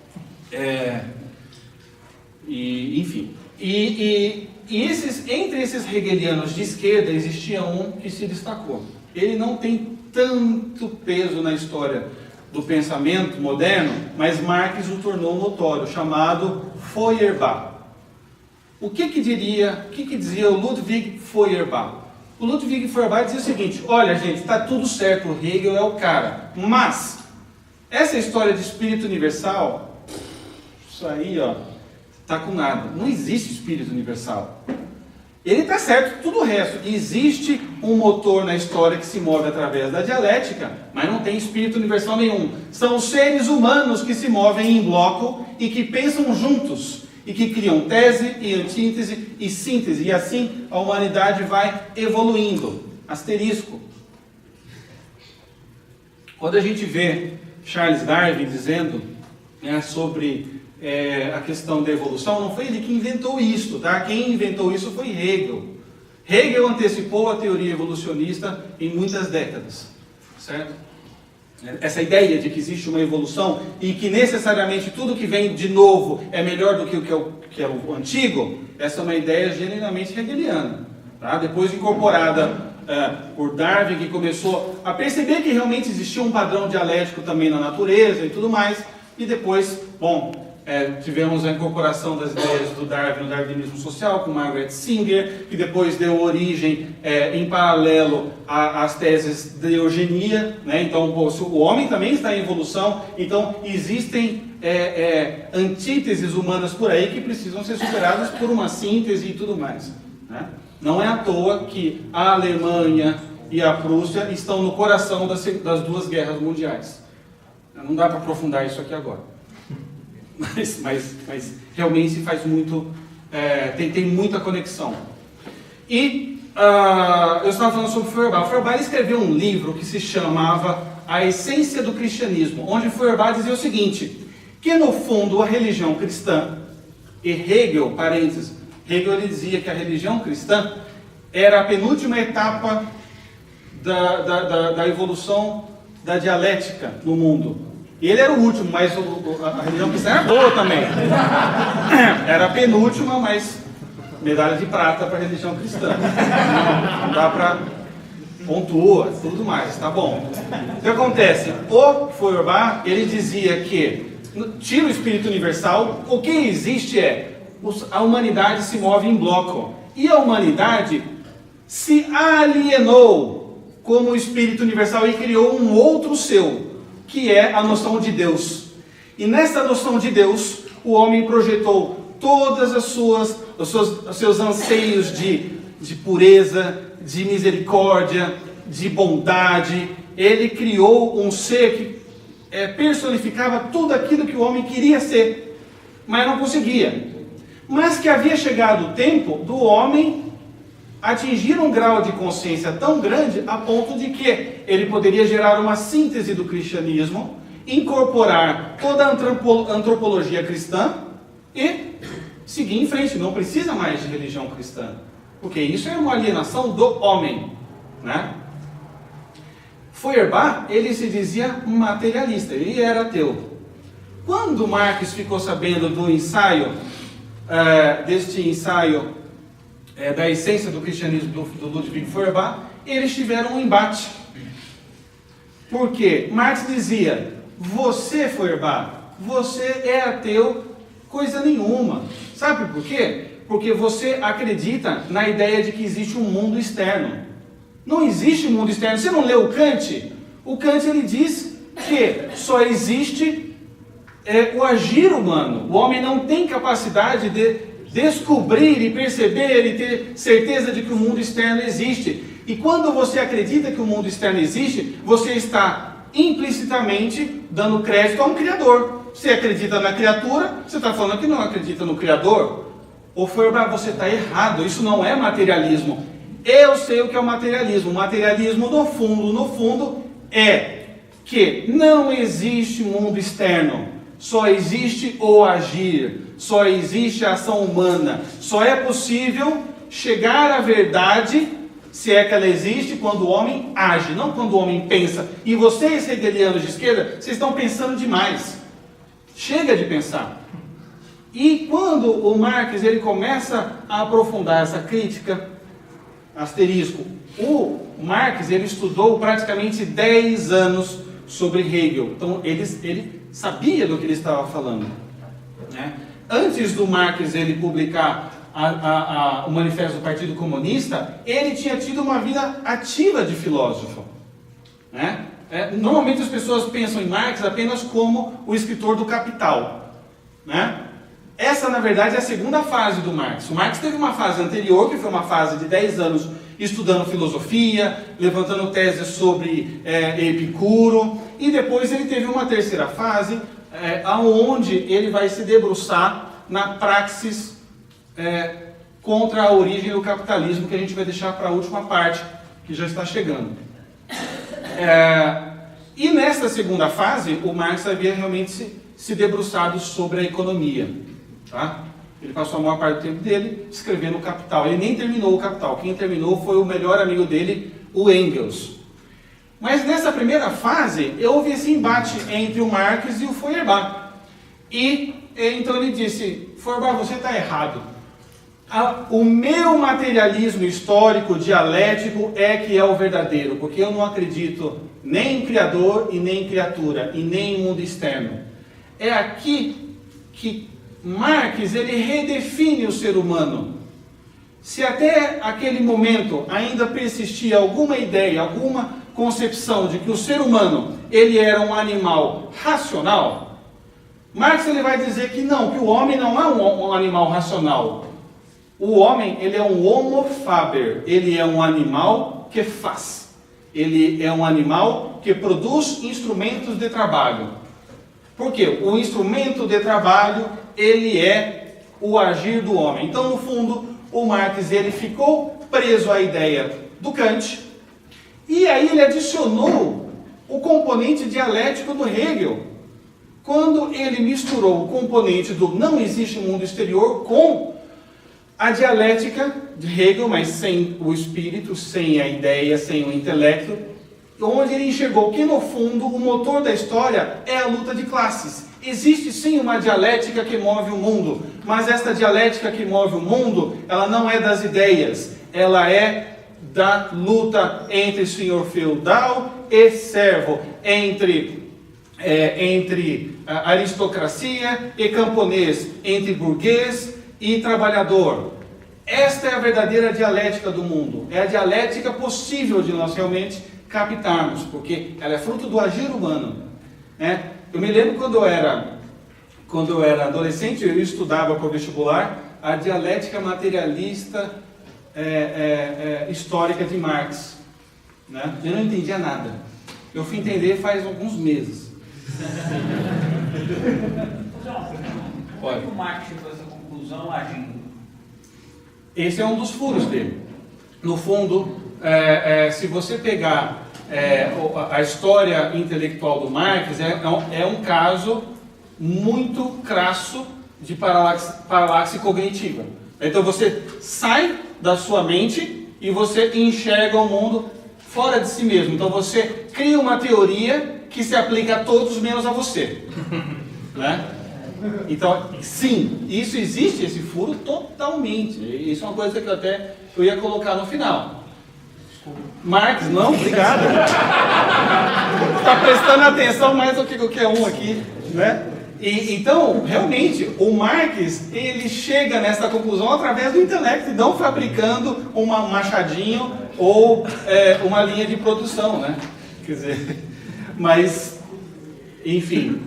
Enfim. Entre esses hegelianos de esquerda, existia um que se destacou. Ele não tem tanto peso na história do pensamento moderno, mas Marx o tornou notório, chamado Feuerbach. O que dizia o Ludwig Feuerbach? O Ludwig Feuerbach dizia o seguinte: olha, gente, está tudo certo, o Hegel é o cara, mas essa história de espírito universal, isso aí, tá com nada. Não existe espírito universal. Ele está certo, tudo o resto. Existe um motor na história que se move através da dialética, mas não tem espírito universal nenhum. São os seres humanos que se movem em bloco e que pensam juntos, e que criam tese e antítese e síntese, e assim a humanidade vai evoluindo. Asterisco. Quando a gente vê Charles Darwin dizendo sobre a questão da evolução, não foi ele que inventou isso, tá? Quem inventou isso foi Hegel. Hegel antecipou a teoria evolucionista em muitas décadas, certo? Essa ideia de que existe uma evolução e que necessariamente tudo que vem de novo é melhor do que que é o antigo, essa é uma ideia genuinamente hegeliana, tá? Depois incorporada por Darwin, que começou a perceber que realmente existia um padrão dialético também na natureza e tudo mais, e depois, tivemos a incorporação das ideias do Darwin no darwinismo social, com Margaret Singer, que depois deu origem, em paralelo, às teses de eugenia, né? Então, o homem também está em evolução, então existem antíteses humanas por aí que precisam ser superadas por uma síntese e tudo mais, né? Não é à toa que a Alemanha e a Prússia estão no coração das duas guerras mundiais. Não dá para aprofundar isso aqui agora. Mas realmente faz muito, tem muita conexão. E eu estava falando sobre Feuerbach. Feuerbach escreveu um livro que se chamava A Essência do Cristianismo, onde Feuerbach dizia o seguinte, que no fundo a religião cristã, e Hegel, parênteses, Hegel ele dizia que a religião cristã era a penúltima etapa da evolução da dialética no mundo. E ele era o último, mas a religião cristã era boa também. Era a penúltima, mas medalha de prata para a religião cristã. Não dá para pontua, tudo mais, tá bom. O que acontece? O Feuerbach, ele dizia que, tira o espírito universal, o que existe a humanidade se move em bloco. E a humanidade se alienou como espírito universal e criou um outro seu, que é a noção de Deus. E nessa noção de Deus, o homem projetou todas os seus anseios de pureza, de misericórdia, de bondade. Ele criou um ser que personificava tudo aquilo que o homem queria ser, mas não conseguia. Mas que havia chegado o tempo do homem atingir um grau de consciência tão grande a ponto de que ele poderia gerar uma síntese do cristianismo, incorporar toda a antropologia cristã e seguir em frente. Não precisa mais de religião cristã, porque isso é uma alienação do homem, né? Feuerbach, ele se dizia materialista, ele era ateu. Quando Marx ficou sabendo do ensaio, deste ensaio da essência do cristianismo do Ludwig Feuerbach, eles tiveram um embate. Porque Marx dizia, você, Feuerbach, você é ateu coisa nenhuma. Sabe por quê? Porque você acredita na ideia de que existe um mundo externo. Não existe um mundo externo. Você não leu o Kant? O Kant ele diz que só existe o agir humano. O homem não tem capacidade de descobrir e perceber e ter certeza de que o mundo externo existe. E quando você acredita que o mundo externo existe, você está implicitamente dando crédito a um Criador. Você acredita na criatura, você está falando que não acredita no Criador. Ou Feuerbach, você está errado, isso não é materialismo. Eu sei o que é o materialismo. O materialismo, no fundo, é que não existe mundo externo. Só existe o agir, só existe a ação humana. Só é possível chegar à verdade, se é que ela existe, quando o homem age, não quando o homem pensa. E vocês, hegelianos de esquerda, vocês estão pensando demais. Chega de pensar. E quando o Marx ele começa a aprofundar essa crítica, asterisco, o Marx ele estudou praticamente 10 anos sobre Hegel. Então ele sabia do que ele estava falando, né? Antes do Marx ele publicar o Manifesto do Partido Comunista, ele tinha tido uma vida ativa de filósofo, né? Normalmente as pessoas pensam em Marx apenas como o escritor do Capital, né? Essa, na verdade, é a segunda fase do Marx. O Marx teve uma fase anterior, que foi uma fase de 10 anos estudando filosofia, levantando teses sobre Epicuro, e depois ele teve uma terceira fase, onde ele vai se debruçar na praxis contra a origem do capitalismo, que a gente vai deixar para a última parte, que já está chegando. E nesta segunda fase, o Marx havia realmente se debruçado sobre a economia. Tá? Ele passou a maior parte do tempo dele escrevendo o Capital. Ele nem terminou o Capital. Quem terminou foi o melhor amigo dele, o Engels. Mas nessa primeira fase, houve esse embate entre o Marx e o Feuerbach. E então ele disse: Feuerbach, você está errado. O meu materialismo histórico, dialético, é que é o verdadeiro, porque eu não acredito nem em Criador e nem em criatura, e nem em mundo externo. É aqui que Marx ele redefine o ser humano. Se até aquele momento ainda persistia alguma ideia, alguma concepção de que o ser humano ele era um animal racional, Marx ele vai dizer que não, que o homem não é um animal racional. O homem ele é um homo faber, ele é um animal que faz. Ele é um animal que produz instrumentos de trabalho. Por quê? O instrumento de trabalho ele é o agir do homem. Então, no fundo, o Marx ele ficou preso à ideia do Kant, e aí ele adicionou o componente dialético do Hegel, quando ele misturou o componente do não existe mundo exterior com a dialética de Hegel, mas sem o espírito, sem a ideia, sem o intelecto, onde ele enxergou que, no fundo, o motor da história é a luta de classes. Existe sim uma dialética que move o mundo, mas esta dialética que move o mundo, ela não é das ideias, ela é da luta entre senhor feudal e servo, entre aristocracia e camponês, entre burguês e trabalhador. Esta é a verdadeira dialética do mundo, é a dialética possível de nós realmente captarmos, porque ela é fruto do agir humano, né? Eu me lembro quando eu era adolescente, eu estudava para o vestibular a dialética materialista histórica de Marx, né? Eu não entendia nada. Eu fui entender faz alguns meses. Como é que o Marx chegou a essa conclusão agindo? Esse é um dos furos dele. No fundo, se você pegar a história intelectual do Marx, é um caso muito crasso de paralaxe cognitiva. Então você sai da sua mente e você enxerga o mundo fora de si mesmo. Então você cria uma teoria que se aplica a todos menos a você, né? Então, sim, isso existe, esse furo totalmente. Isso é uma coisa que eu ia colocar no final. Marx, não, obrigado. Está prestando atenção mais do que qualquer um aqui, né? Então, realmente, o Marx, ele chega nessa conclusão através do intelecto, e não fabricando um machadinho ou uma linha de produção, né? Quer dizer, mas, enfim,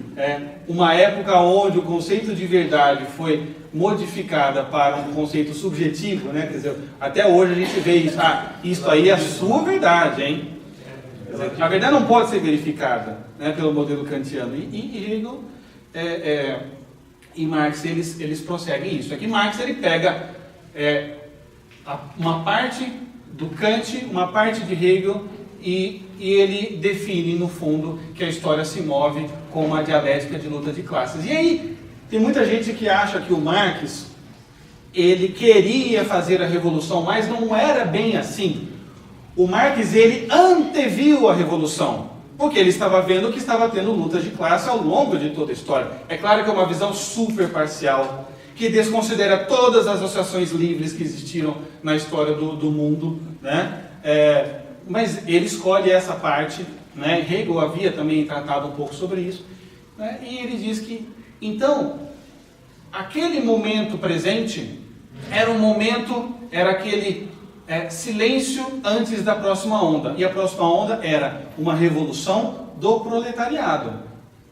uma época onde o conceito de verdade foi modificada para um conceito subjetivo, né? Quer dizer, até hoje a gente vê isso, isso aí é a sua verdade, hein? Dizer, a verdade não pode ser verificada, né, pelo modelo kantiano. E Hegel e Marx, eles prosseguem isso. É que Marx ele pega uma parte do Kant, uma parte de Hegel, e ele define, no fundo, que a história se move com uma dialética de luta de classes. E aí, tem muita gente que acha que o Marx, ele queria fazer a revolução, mas não era bem assim. O Marx, ele anteviu a revolução, porque ele estava vendo que estava tendo lutas de classe ao longo de toda a história. É claro que é uma visão super parcial, que desconsidera todas as associações livres que existiram na história do mundo, né? Mas ele escolhe essa parte, né? Hegel havia também tratado um pouco sobre isso, né? E ele diz que, então, aquele momento presente era aquele silêncio antes da próxima onda, e a próxima onda era uma revolução do proletariado.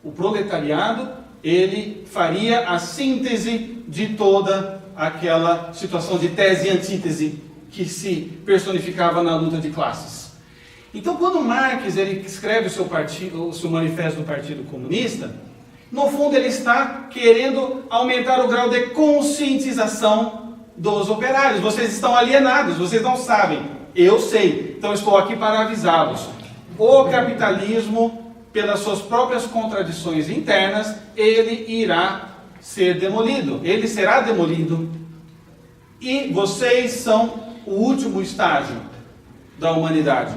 O proletariado, ele faria a síntese de toda aquela situação de tese e antítese que se personificava na luta de classes. Então, quando Marx ele escreve o seu manifesto do Partido Comunista, no fundo ele está querendo aumentar o grau de conscientização dos operários. Vocês estão alienados, vocês não sabem. Eu sei, então estou aqui para avisá-los. O capitalismo, pelas suas próprias contradições internas, ele irá ser demolido. Ele será demolido. E vocês são o último estágio da humanidade.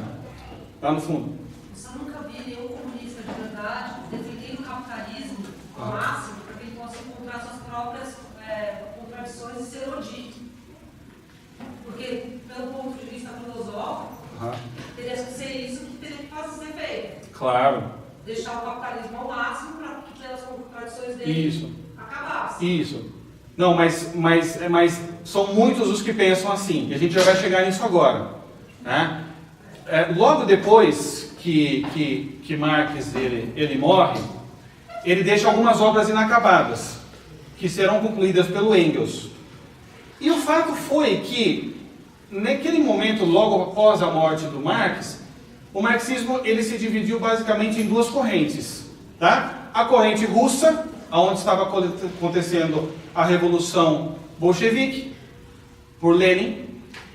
Lá no fundo. Você nunca viu nenhum comunista de verdade defendendo o capitalismo ao máximo para que ele possa encontrar suas próprias contradições e se elogie. Porque, pelo ponto de vista filosófico, teria que ser isso que teria que fazer ser feito. Claro. Deixar o capitalismo ao máximo para que as contradições dele acabassem. Isso. Não, mas são muitos os que pensam assim. E a gente já vai chegar nisso agora, né? Logo depois que Marx ele morre, ele deixa algumas obras inacabadas, que serão concluídas pelo Engels. E o fato foi que, naquele momento, logo após a morte do Marx, o marxismo ele se dividiu basicamente em duas correntes. Tá? A corrente russa, onde estava acontecendo a Revolução Bolchevique, por Lenin,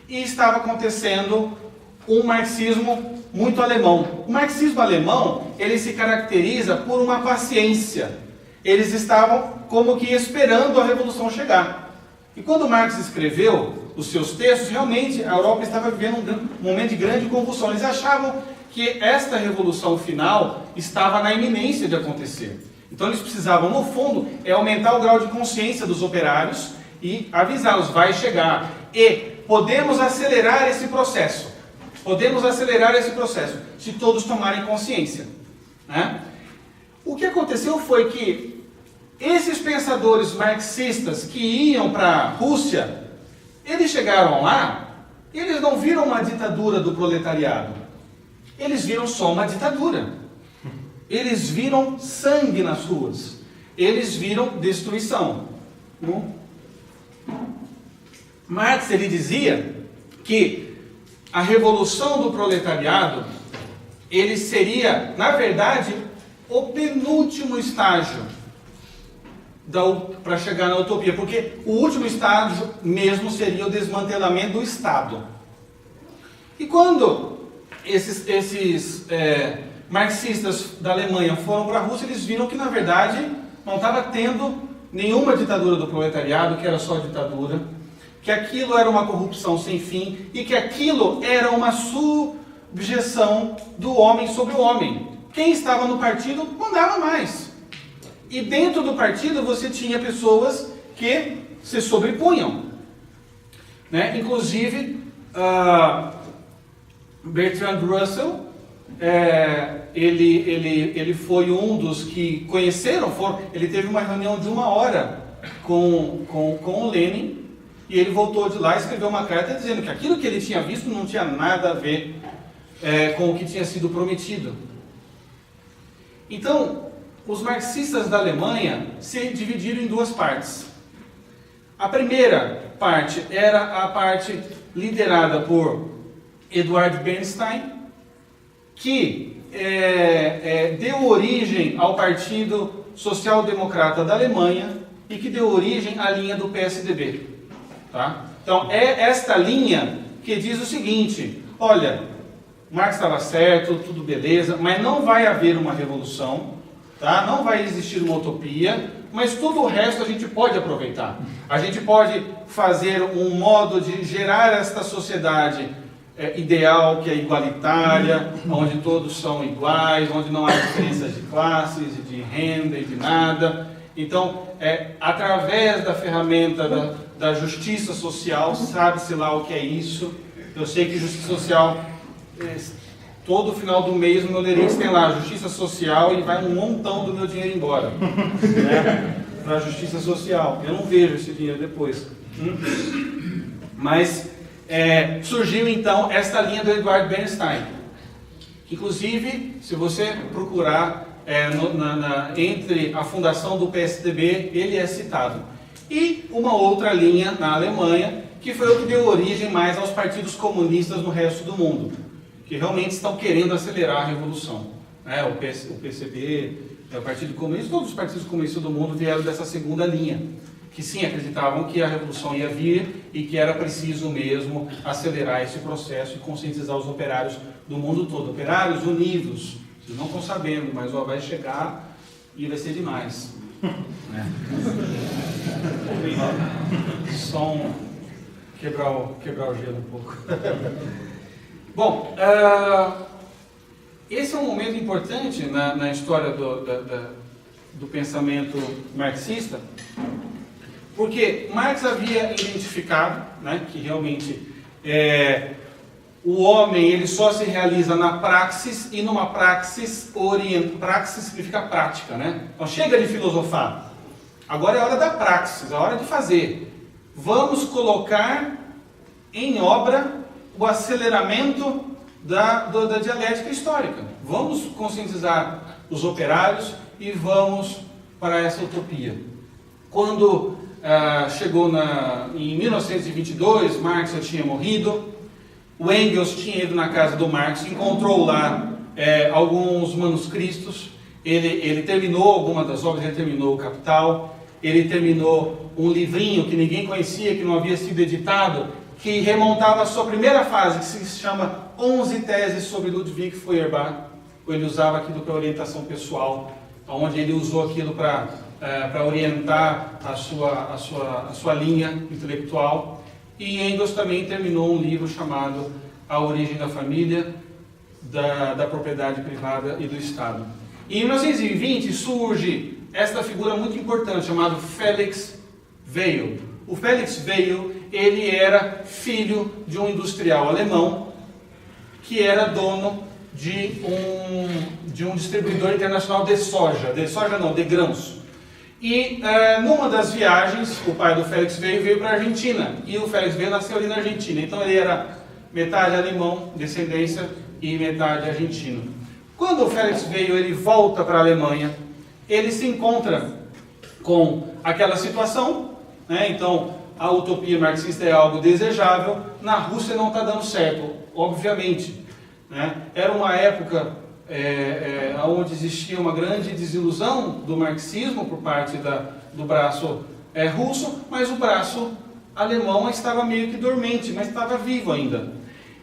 e estava acontecendo um marxismo muito alemão. O marxismo alemão, ele se caracteriza por uma paciência. Eles estavam como que esperando a revolução chegar. E quando Marx escreveu os seus textos, realmente a Europa estava vivendo um momento de grande convulsão. Eles achavam que esta revolução final estava na iminência de acontecer. Então eles precisavam, no fundo, aumentar o grau de consciência dos operários e avisá-los, vai chegar. E podemos acelerar esse processo. Podemos acelerar esse processo, se todos tomarem consciência. Né? O que aconteceu foi que esses pensadores marxistas que iam para a Rússia, eles chegaram lá, eles não viram uma ditadura do proletariado. Eles viram só uma ditadura. Eles viram sangue nas ruas. Eles viram destruição. Marx ele dizia que a revolução do proletariado, ele seria, na verdade, o penúltimo estágio para chegar na utopia, porque o último estágio mesmo seria o desmantelamento do Estado. E quando esses marxistas da Alemanha foram para a Rússia, eles viram que, na verdade, não estava tendo nenhuma ditadura do proletariado, que era só ditadura, que aquilo era uma corrupção sem fim e que aquilo era uma subjeção do homem sobre o homem. Quem estava no partido mandava mais. E dentro do partido você tinha pessoas que se sobrepunham. Né? Inclusive, Bertrand Russell, ele foi um dos que conheceram, ele teve uma reunião de 1 hora com o Lenin, e ele voltou de lá e escreveu uma carta dizendo que aquilo que ele tinha visto não tinha nada a ver com o que tinha sido prometido. Então, os marxistas da Alemanha se dividiram em duas partes. A primeira parte era a parte liderada por Eduard Bernstein, que deu origem ao Partido Social Democrata da Alemanha e que deu origem à linha do PSDB. Tá? Então, é esta linha que diz o seguinte: olha, Marx estava certo, tudo beleza, mas não vai haver uma revolução, tá? Não vai existir uma utopia, mas tudo o resto a gente pode aproveitar. A gente pode fazer um modo de gerar esta sociedade ideal, que é igualitária, onde todos são iguais, onde não há diferenças de classes, de renda e de nada. Então, através da ferramenta da justiça social, sabe-se lá o que é isso. Eu sei que justiça social, todo final do mês no meu Lerix tem lá justiça social e vai um montão do meu dinheiro embora, né? Para a justiça social. Eu não vejo esse dinheiro depois. Mas surgiu então esta linha do Edward Bernstein. Inclusive, se você procurar entre a fundação do PSDB, ele é citado. E uma outra linha na Alemanha, que foi o que deu origem mais aos partidos comunistas no resto do mundo, que realmente estão querendo acelerar a revolução. O PCB, o Partido Comunista, todos os partidos comunistas do mundo vieram dessa segunda linha, que sim, acreditavam que a revolução ia vir e que era preciso mesmo acelerar esse processo e conscientizar os operários do mundo todo. Operários unidos, vocês não estão sabendo, mas vai chegar e vai ser demais. Só quebrar o gelo um pouco. Bom, esse é um momento importante na história do pensamento marxista, porque Marx havia identificado, né, que realmente o homem ele só se realiza na praxis, e numa praxis praxis significa prática, né? Então chega de filosofar, agora é a hora da praxis, é a hora de fazer. Vamos colocar em obra o aceleramento da dialética histórica. Vamos conscientizar os operários e vamos para essa utopia. Quando chegou em 1922, Marx já tinha morrido, o Engels tinha ido na casa do Marx, encontrou lá alguns manuscritos, ele terminou algumas das obras, ele terminou o Capital, ele terminou um livrinho que ninguém conhecia, que não havia sido editado, que remontava a sua primeira fase, que se chama 11 Teses sobre Ludwig Feuerbach. Ele usava aquilo para orientação pessoal, onde ele usou aquilo para orientar a sua linha intelectual. E Engels também terminou um livro chamado A Origem da Família, da Propriedade Privada e do Estado. E em 1920 surge esta figura muito importante, chamada Felix Weil. O Felix Weil, ele era filho de um industrial alemão, que era dono de um distribuidor internacional de soja, de grãos. E numa das viagens, o pai do Felix Weil veio para a Argentina, e o Felix Weil nasceu ali na Argentina, então ele era metade alemão, descendência, e metade argentino. Quando o Felix Weil ele volta para a Alemanha, ele se encontra com aquela situação, né? Então a utopia marxista é algo desejável, na Rússia não está dando certo, obviamente, né? Era uma época onde existia uma grande desilusão do marxismo por parte do braço russo, mas o braço alemão estava meio que dormente, mas estava vivo ainda.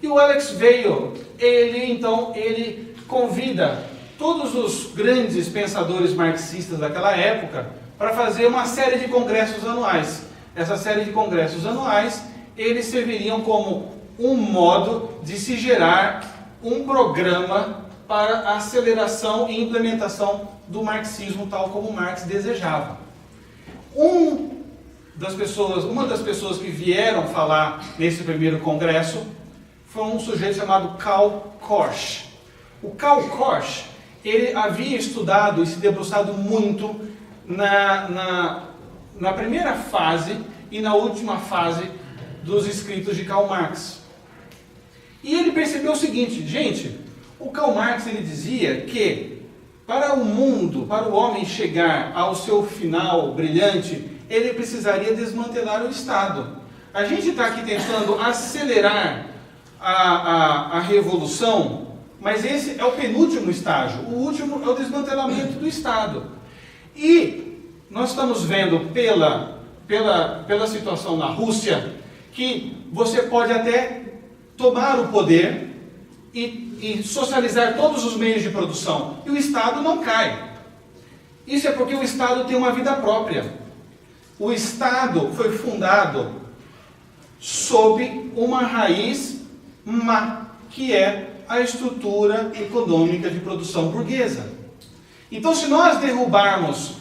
E o Alex Weil, ele convida todos os grandes pensadores marxistas daquela época para fazer uma série de congressos anuais. Essa série de congressos anuais, eles serviriam como um modo de se gerar um programa para a aceleração e implementação do marxismo tal como Marx desejava. Uma das pessoas que vieram falar nesse primeiro congresso foi um sujeito chamado Karl Korsch. O Karl Korsch, ele havia estudado e se debruçado muito na primeira fase e na última fase dos escritos de Karl Marx. E ele percebeu o seguinte, gente, o Karl Marx ele dizia que para o mundo, para o homem chegar ao seu final brilhante, ele precisaria desmantelar o Estado. A gente está aqui tentando acelerar a revolução, mas esse é o penúltimo estágio. O último é o desmantelamento do Estado. E nós estamos vendo pela situação na Rússia que você pode até tomar o poder e socializar todos os meios de produção, e o Estado não cai. Isso é porque o Estado tem uma vida própria. O Estado foi fundado sob uma raiz má, que é a estrutura econômica de produção burguesa. Então, se nós derrubarmos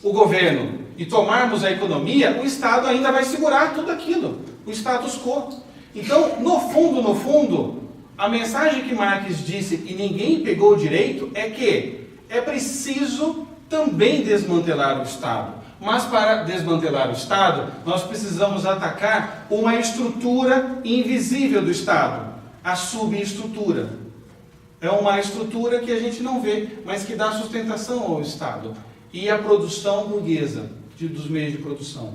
o governo e tomarmos a economia, o Estado ainda vai segurar tudo aquilo, o status quo. Então, no fundo, a mensagem que Marx disse e ninguém pegou direito é que é preciso também desmantelar o Estado. Mas para desmantelar o Estado, nós precisamos atacar uma estrutura invisível do Estado, a subestrutura. É uma estrutura que a gente não vê, mas que dá sustentação ao Estado e à produção burguesa dos meios de produção.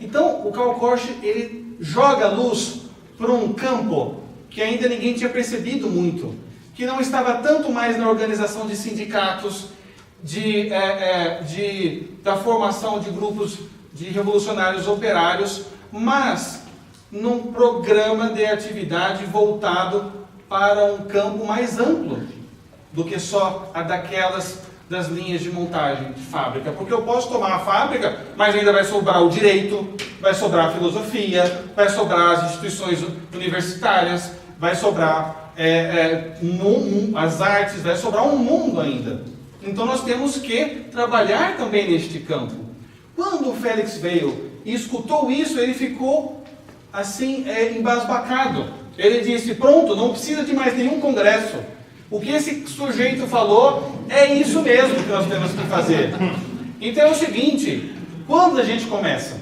Então, o Karl Korsch, ele joga a luz para um campo que ainda ninguém tinha percebido muito, que não estava tanto mais na organização de sindicatos, da formação de grupos de revolucionários operários, mas num programa de atividade voltado para um campo mais amplo do que só a das linhas de montagem de fábrica. Porque eu posso tomar a fábrica, mas ainda vai sobrar o direito, vai sobrar a filosofia, vai sobrar as instituições universitárias, vai sobrar as artes, vai sobrar um mundo ainda. Então nós temos que trabalhar também neste campo. Quando o Felix veio e escutou isso, ele ficou assim, embasbacado. Ele disse, pronto, não precisa de mais nenhum congresso. O que esse sujeito falou é isso mesmo que nós temos que fazer. Então é o seguinte, quando a gente começa,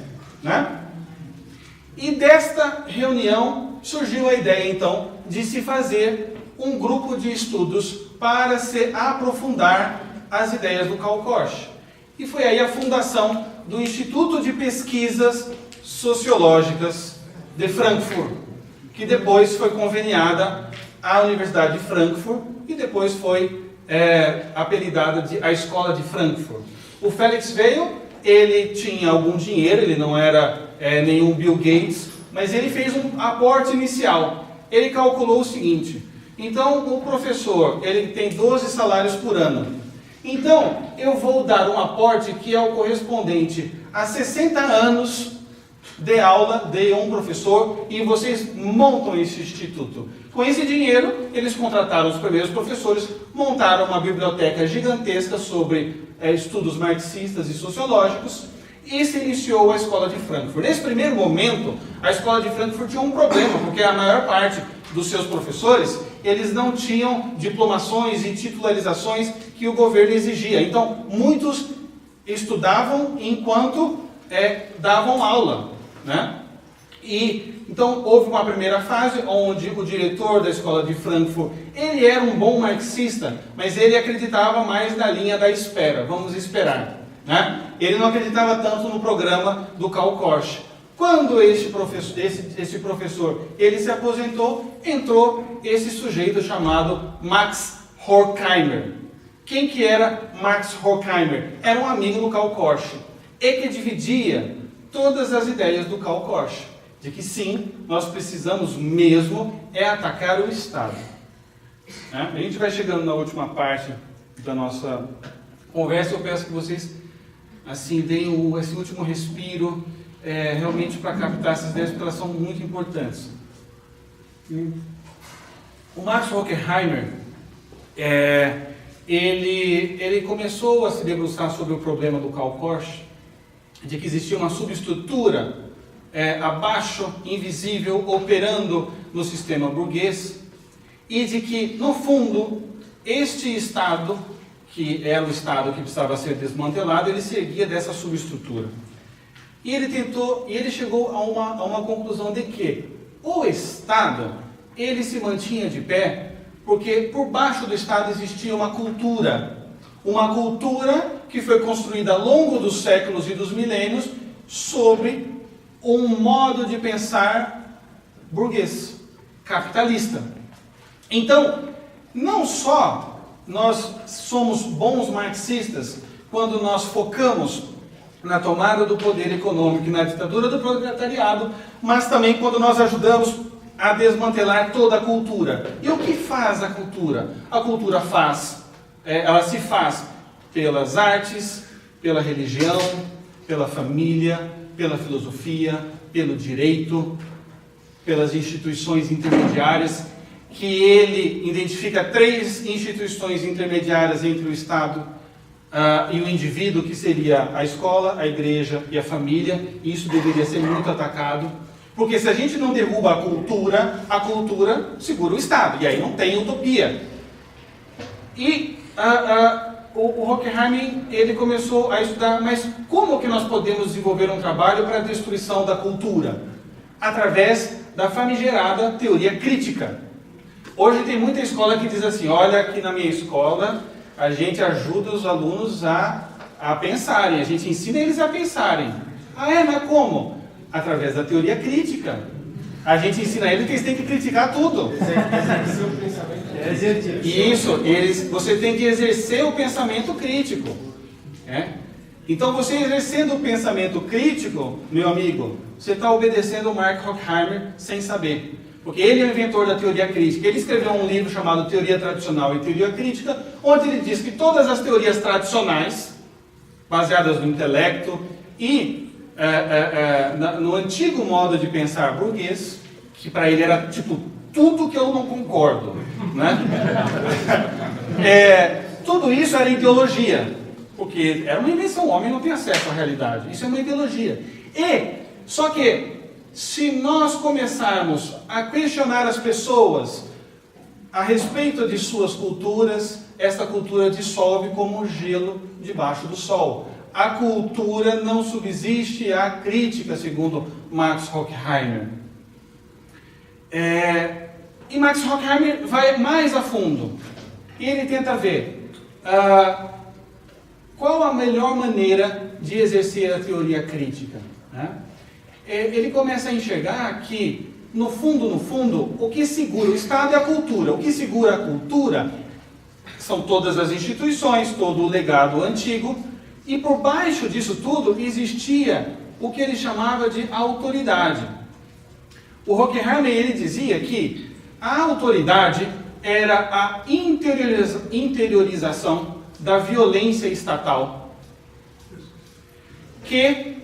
E desta reunião surgiu a ideia, então, de se fazer um grupo de estudos para se aprofundar as ideias do Karl Korsch. E foi aí a fundação do Instituto de Pesquisas Sociológicas de Frankfurt, que depois foi conveniada à Universidade de Frankfurt e depois foi apelidada de a Escola de Frankfurt. O Felix veio, ele tinha algum dinheiro, ele não era nenhum Bill Gates, mas ele fez um aporte inicial. Ele calculou o seguinte, então o professor, ele tem 12 salários por ano. Então, eu vou dar um aporte que é o correspondente a 60 anos de aula de um professor e vocês montam esse instituto. Com esse dinheiro, eles contrataram os primeiros professores, montaram uma biblioteca gigantesca sobre estudos marxistas e sociológicos e se iniciou a Escola de Frankfurt. Nesse primeiro momento, a Escola de Frankfurt tinha um problema, porque a maior parte dos seus professores, eles não tinham diplomações e titularizações que o governo exigia. Então, muitos estudavam enquanto davam aula, E então houve uma primeira fase onde o diretor da Escola de Frankfurt, ele era um bom marxista, mas ele acreditava mais na linha da espera, vamos esperar, Ele não acreditava tanto no programa do Karl Korsch. Quando esse professor ele se aposentou, entrou esse sujeito chamado Max Horkheimer. Quem que era Max Horkheimer? Era um amigo do Karl Korsch e que dividia todas as ideias do Karl Korsch, de que sim, nós precisamos mesmo atacar o Estado. A gente vai chegando na última parte da nossa conversa, eu peço que vocês assim deem esse último respiro, realmente para captar essas ideias, porque elas são muito importantes. O Max Horkheimer, ele começou a se debruçar sobre o problema do Karl Korsch, de que existia uma subestrutura abaixo, invisível, operando no sistema burguês, e de que, no fundo, este Estado, que era o Estado que precisava ser desmantelado, ele seguia dessa subestrutura. E ele chegou a uma conclusão de que o Estado, ele se mantinha de pé, porque por baixo do Estado existia uma cultura que foi construída ao longo dos séculos e dos milênios sobre um modo de pensar burguês, capitalista. Então, não só nós somos bons marxistas quando nós focamos na tomada do poder econômico e na ditadura do proletariado, mas também quando nós ajudamos a desmantelar toda a cultura. E o que faz a cultura? A cultura ela se faz pelas artes, pela religião, pela família, pela filosofia, pelo direito, pelas instituições intermediárias, que ele identifica 3 instituições intermediárias entre o Estado e o indivíduo, que seria a escola, a igreja e a família. Isso deveria ser muito atacado, porque se a gente não derruba a cultura segura o Estado, e aí não tem utopia. E o Horkheim, ele começou a estudar, mas como que nós podemos desenvolver um trabalho para a destruição da cultura? Através da famigerada teoria crítica. Hoje tem muita escola que diz assim, olha, aqui na minha escola a gente ajuda os alunos a pensarem, a gente ensina eles a pensarem. Ah, mas como? Através da teoria crítica. A gente ensina eles que eles têm que criticar tudo. Exercer o pensamento. Isso, você tem que exercer o pensamento crítico. Então, você exercendo o pensamento crítico, meu amigo, você está obedecendo o Mark Horkheimer sem saber. Porque ele é o inventor da teoria crítica. Ele escreveu um livro chamado Teoria Tradicional e Teoria Crítica, onde ele diz que todas as teorias tradicionais, baseadas no intelecto e no antigo modo de pensar burguês, que para ele era tipo tudo que eu não concordo, né? Tudo isso era ideologia, porque era uma invenção, o homem não tem acesso à realidade, isso é uma ideologia. Só que se nós começarmos a questionar as pessoas a respeito de suas culturas, essa cultura dissolve como um gelo debaixo do sol. A cultura não subsiste à crítica, segundo Max Horkheimer. E Max Horkheimer vai mais a fundo. E ele tenta ver qual a melhor maneira de exercer a teoria crítica, né? Ele começa a enxergar que, no fundo, o que segura o Estado é a cultura. O que segura a cultura são todas as instituições, todo o legado antigo, e por baixo disso tudo existia o que ele chamava de autoridade. O Horkheimer, ele dizia que a autoridade era a interiorização da violência estatal, que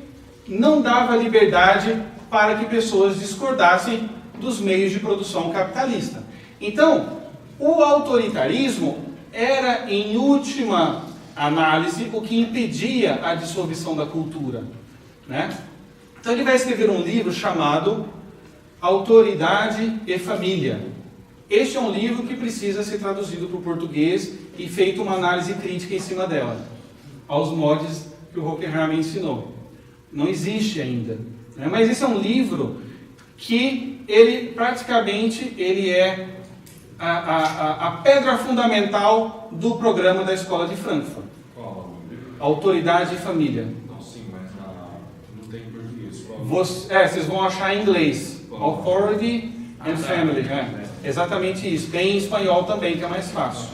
não dava liberdade para que pessoas discordassem dos meios de produção capitalista. Então, o autoritarismo era, em última análise, o que impedia a dissolução da cultura, né? Então ele vai escrever um livro chamado Autoridade e Família. Este é um livro que precisa ser traduzido para o português e feita uma análise crítica em cima dela, aos moldes que o Horkheimer ensinou. Não existe ainda, né? Mas esse é um livro que ele praticamente é a pedra fundamental do programa da Escola de Frankfurt. Qual? Autoridade e Família. Não, sim, mas não tem em português. Vocês vão achar em inglês. Authority and Family. Exatamente isso. Tem em espanhol também, que é mais fácil.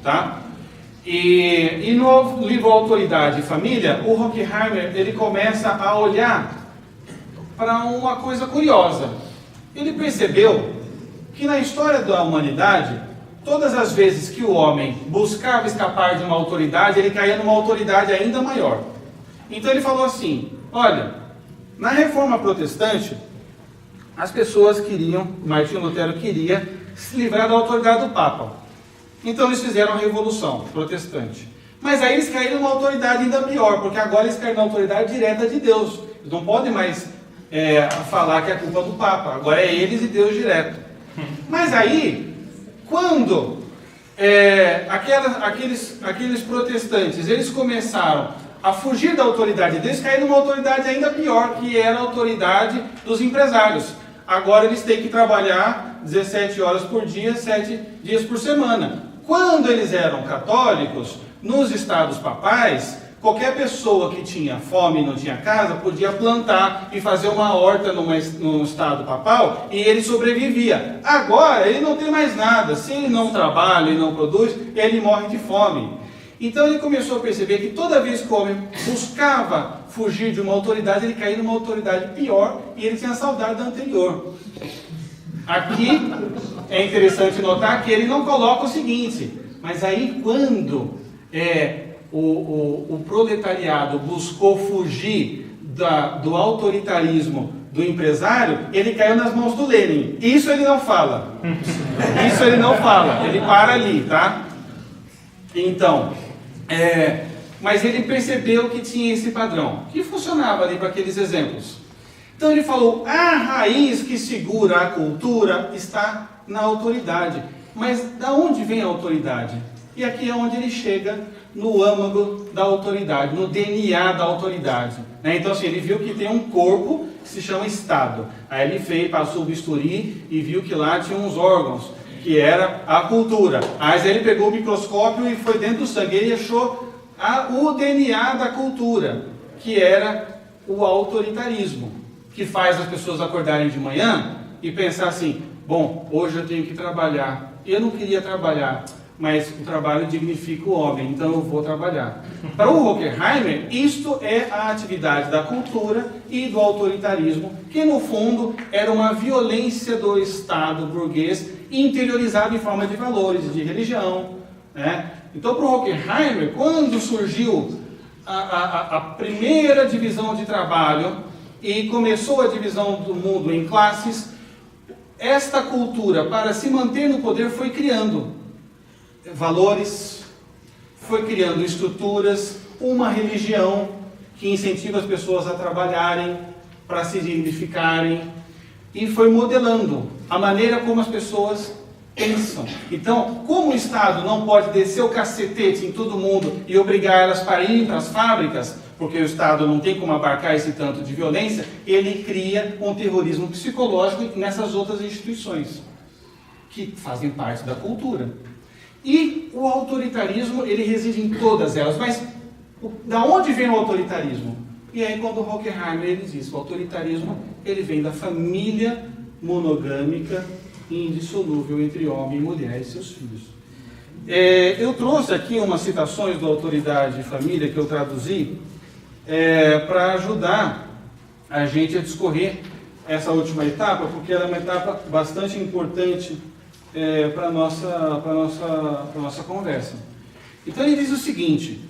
Tá? E no livro Autoridade e Família, o Horkheimer, ele começa a olhar para uma coisa curiosa. Ele percebeu que na história da humanidade, todas as vezes que o homem buscava escapar de uma autoridade, ele caía numa autoridade ainda maior. Então ele falou assim, olha, na Reforma Protestante, as pessoas queriam, Martinho Lutero queria se livrar da autoridade do Papa. Então eles fizeram a Revolução Protestante. Mas aí eles caíram numa autoridade ainda pior, porque agora eles caíram na autoridade direta de Deus. Eles não podem mais falar que é culpa do Papa. Agora é eles e Deus direto. Mas aí, quando aqueles protestantes, eles começaram a fugir da autoridade deles, caíram numa autoridade ainda pior, que era a autoridade dos empresários. Agora eles têm que trabalhar 17 horas por dia, 7 dias por semana. Quando eles eram católicos, nos estados papais, qualquer pessoa que tinha fome e não tinha casa, podia plantar e fazer uma horta no estado papal, e ele sobrevivia. Agora, ele não tem mais nada. Se ele não trabalha e não produz, ele morre de fome. Então ele começou a perceber que toda vez que o homem buscava fugir de uma autoridade, ele caía numa autoridade pior, e ele tinha saudade da anterior. Aqui é interessante notar que ele não coloca o seguinte, mas aí quando o proletariado buscou fugir do autoritarismo do empresário, ele caiu nas mãos do Lenin. Isso ele não fala. Isso ele não fala. Ele para ali, tá? Então, mas ele percebeu que tinha esse padrão, que funcionava ali para aqueles exemplos. Então ele falou, a raiz que segura a cultura está na autoridade. Mas da onde vem a autoridade? E aqui é onde ele chega no âmago da autoridade, no DNA da autoridade. Então assim, ele viu que tem um corpo que se chama Estado. Aí ele passou o bisturi e viu que lá tinha uns órgãos, que era a cultura. Aí ele pegou o microscópio e foi dentro do sangue. Ele achou o DNA da cultura, que era o autoritarismo, que faz as pessoas acordarem de manhã e pensar assim, bom, hoje eu tenho que trabalhar. Eu não queria trabalhar, mas o trabalho dignifica o homem, então eu vou trabalhar. Para o Horkheimer, isto é a atividade da cultura e do autoritarismo, que no fundo era uma violência do Estado burguês interiorizado em forma de valores, de religião, né? Então, para o Horkheimer, quando surgiu a primeira divisão de trabalho e começou a divisão do mundo em classes, esta cultura, para se manter no poder, foi criando valores, foi criando estruturas, uma religião que incentiva as pessoas a trabalharem, para se dignificarem, e foi modelando a maneira como as pessoas pensam. Então, como o Estado não pode descer o cacetete em todo mundo e obrigar elas para irem para as fábricas, porque o Estado não tem como abarcar esse tanto de violência, ele cria um terrorismo psicológico nessas outras instituições, que fazem parte da cultura. E o autoritarismo, ele reside em todas elas. Mas da onde vem o autoritarismo? E aí, quando o Horkheimer ele diz, o autoritarismo ele vem da família monogâmica e indissolúvel entre homem e mulher e seus filhos. Eu trouxe aqui umas citações do Autoridade e Família que eu traduzi para ajudar a gente a discorrer essa última etapa, porque ela é uma etapa bastante importante para a nossa conversa. Então ele diz o seguinte,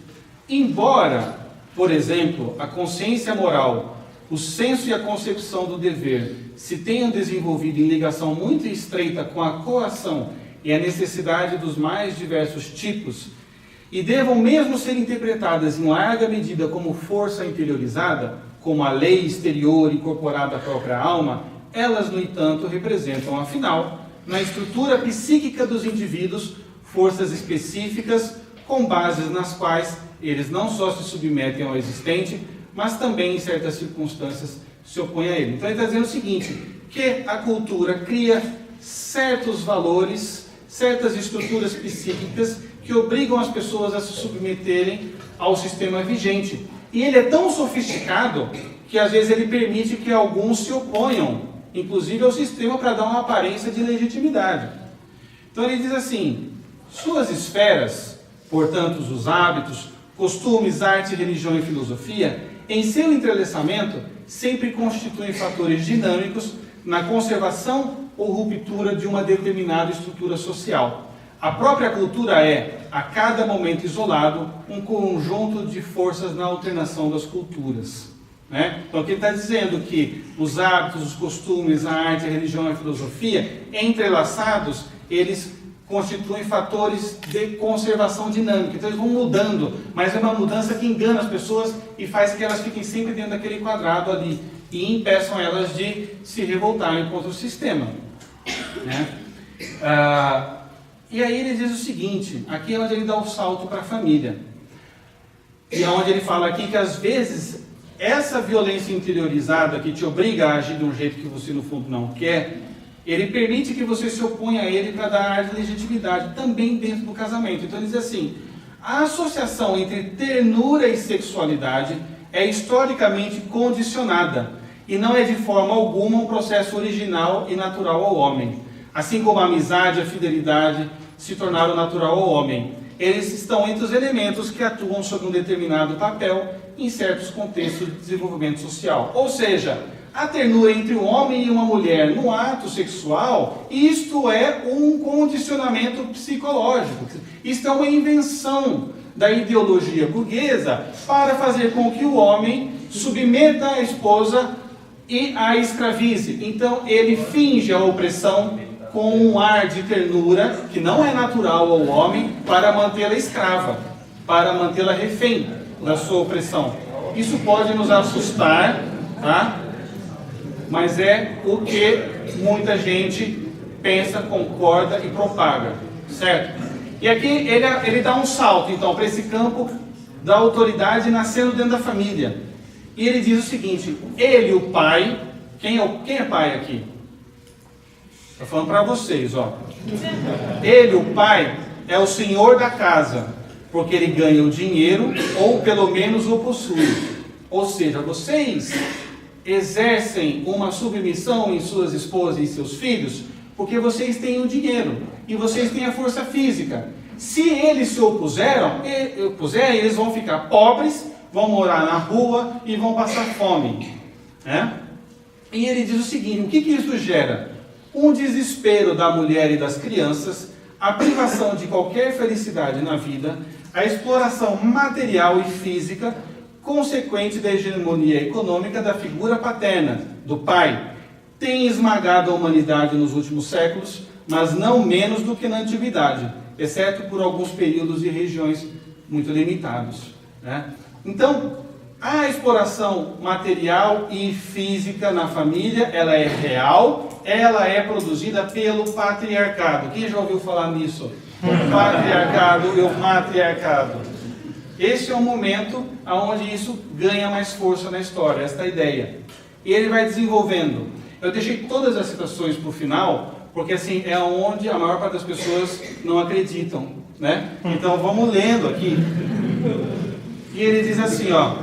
embora, por exemplo, a consciência moral, o senso e a concepção do dever se tenham desenvolvido em ligação muito estreita com a coação e a necessidade dos mais diversos tipos, e devam mesmo ser interpretadas em larga medida como força interiorizada, como a lei exterior incorporada à própria alma, elas, no entanto, representam, afinal, na estrutura psíquica dos indivíduos, forças específicas com bases nas quais eles não só se submetem ao existente, mas também, em certas circunstâncias, se opõem a ele. Então ele está dizendo o seguinte, que a cultura cria certos valores, certas estruturas psíquicas que obrigam as pessoas a se submeterem ao sistema vigente. E ele é tão sofisticado que às vezes ele permite que alguns se oponham, inclusive ao sistema, para dar uma aparência de legitimidade. Então ele diz assim, suas esferas, portanto os hábitos, costumes, arte, religião e filosofia, em seu entrelaçamento, sempre constituem fatores dinâmicos na conservação ou ruptura de uma determinada estrutura social. A própria cultura é, a cada momento isolado, um conjunto de forças na alternação das culturas. Né? Então, aqui ele está dizendo que os hábitos, os costumes, a arte, a religião e a filosofia, entrelaçados, eles constituem fatores de conservação dinâmica. Então, eles vão mudando, mas é uma mudança que engana as pessoas e faz que elas fiquem sempre dentro daquele quadrado ali e impeçam elas de se revoltarem contra o sistema. Né? E aí ele diz o seguinte, aqui é onde ele dá o salto para a família. E é onde ele fala aqui que às vezes essa violência interiorizada que te obriga a agir de um jeito que você no fundo não quer, ele permite que você se oponha a ele para dar ar de legitimidade, também dentro do casamento. Então ele diz assim, a associação entre ternura e sexualidade é historicamente condicionada e não é de forma alguma um processo original e natural ao homem. Assim como a amizade e a fidelidade se tornaram natural ao homem. Eles estão entre os elementos que atuam sobre um determinado papel em certos contextos de desenvolvimento social. Ou seja, a ternura entre um homem e uma mulher no ato sexual, isto é um condicionamento psicológico. Isto é uma invenção da ideologia burguesa para fazer com que o homem submeta a esposa e a escravize. Então ele finge a opressão com um ar de ternura que não é natural ao homem para mantê-la escrava, para mantê-la refém da sua opressão. Isso pode nos assustar, tá? Mas é o que muita gente pensa, concorda e propaga, certo? E aqui ele dá um salto, então, para esse campo da autoridade nascendo dentro da família. E ele diz o seguinte: ele, o pai, quem é pai aqui? Estou falando para vocês, ó. Ele, o pai, é o senhor da casa, porque ele ganha o dinheiro, ou pelo menos o possui. Ou seja, vocês exercem uma submissão em suas esposas e seus filhos, porque vocês têm o dinheiro e vocês têm a força física. Se eles se opuserem, eles vão ficar pobres, vão morar na rua e vão passar fome, né? E ele diz o seguinte: o que isso gera? Um desespero da mulher e das crianças, a privação de qualquer felicidade na vida, a exploração material e física consequente da hegemonia econômica da figura paterna, do pai, tem esmagado a humanidade nos últimos séculos, mas não menos do que na antiguidade, exceto por alguns períodos e regiões muito limitados, né? Então, a exploração material e física na família, ela é real, ela é produzida pelo patriarcado. Quem já ouviu falar nisso? O patriarcado e o matriarcado. Esse é o momento onde isso ganha mais força na história, esta ideia. E ele vai desenvolvendo. Eu deixei todas as citações para o final, porque assim, é onde a maior parte das pessoas não acreditam, né? Então vamos lendo aqui. E ele diz assim, ó: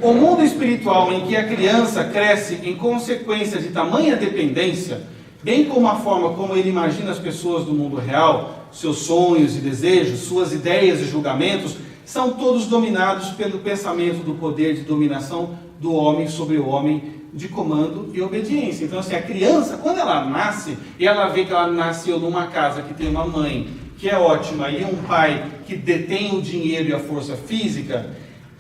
o mundo espiritual em que a criança cresce em consequência de tamanha dependência, bem como a forma como ele imagina as pessoas do mundo real, seus sonhos e desejos, suas ideias e julgamentos, são todos dominados pelo pensamento do poder de dominação do homem sobre o homem, de comando e obediência. Então, assim, a criança, quando ela nasce, e ela vê que ela nasceu numa casa que tem uma mãe que é ótima e um pai que detém o dinheiro e a força física,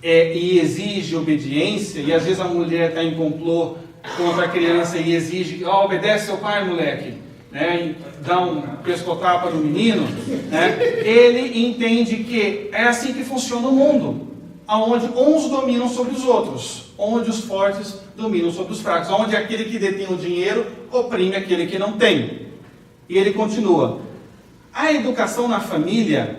e exige obediência, e às vezes a mulher está em complô contra a criança e exige: obedece seu pai, moleque, né? E dá um pescotapa no menino, né? Ele entende que é assim que funciona o mundo, onde uns dominam sobre os outros, onde os fortes dominam sobre os fracos, onde aquele que detém o dinheiro oprime aquele que não tem. E ele continua: a educação na família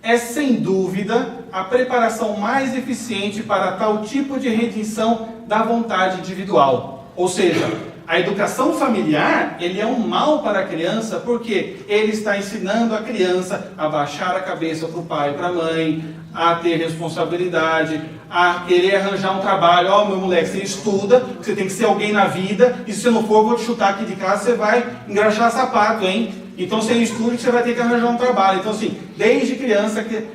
é, sem dúvida, a preparação mais eficiente para tal tipo de redenção da vontade individual. Ou seja, a educação familiar, ele é um mal para a criança, porque ele está ensinando a criança a baixar a cabeça para o pai e para a mãe, a ter responsabilidade, a querer arranjar um trabalho. Ó, meu moleque, você estuda, você tem que ser alguém na vida, e se você não for, eu vou te chutar aqui de casa, você vai engraxar sapato, hein? Então você estuda que você vai ter que arranjar um trabalho. Então, assim, desde criança que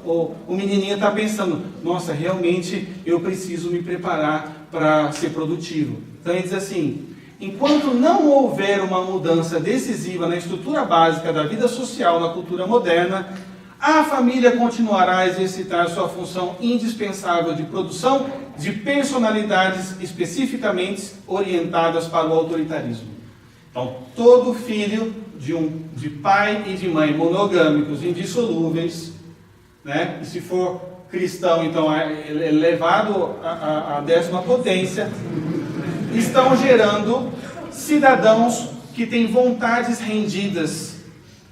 o menininho está pensando: nossa, realmente eu preciso me preparar para ser produtivo. Então ele diz assim: enquanto não houver uma mudança decisiva na estrutura básica da vida social na cultura moderna, a família continuará a exercitar sua função indispensável de produção de personalidades especificamente orientadas para o autoritarismo. Então, todo filho de pai e de mãe monogâmicos, indissolúveis, né? E se for cristão, então é levado à 10ª potência, estão gerando cidadãos que têm vontades rendidas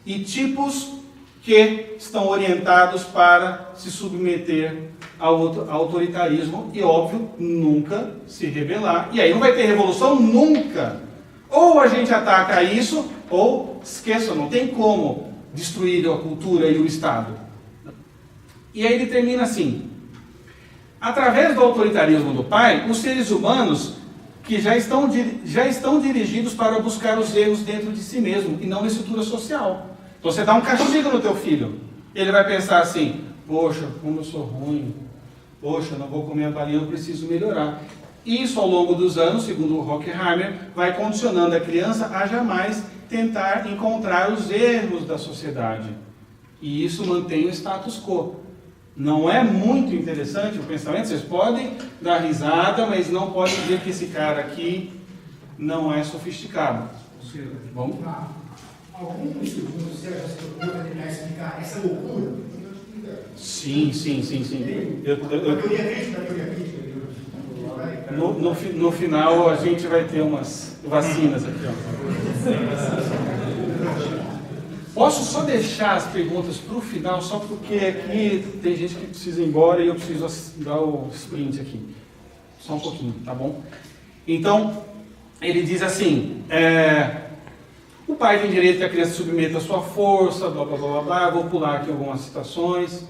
e tipos que estão orientados para se submeter ao autoritarismo e, óbvio, nunca se rebelar. E aí não vai ter revolução nunca. Ou a gente ataca isso, ou esqueça, não tem como destruir a cultura e o Estado. E aí ele termina assim: através do autoritarismo do pai, os seres humanos que já estão dirigidos para buscar os erros dentro de si mesmo e não na estrutura social. Então você dá um castigo no teu filho, ele vai pensar assim: poxa, como eu sou ruim, poxa, não vou comer a balinha, eu preciso melhorar. Isso, ao longo dos anos, segundo o Horkheimer, vai condicionando a criança a jamais tentar encontrar os erros da sociedade. E isso mantém o status quo. Não é muito interessante o pensamento? Vocês podem dar risada, mas não podem dizer que esse cara aqui não é sofisticado. Vamos? Algum segundo você já se procurou para tentar explicar essa loucura? Sim. A teoria crítica da teoria crítica. No final a gente vai ter umas vacinas aqui. Ó. Posso só deixar as perguntas para o final, só porque aqui tem gente que precisa ir embora e eu preciso dar o sprint aqui. Só um pouquinho, tá bom? Então, ele diz assim, o pai tem direito que a criança submeta a sua força, blá blá blá blá, vou pular aqui algumas citações.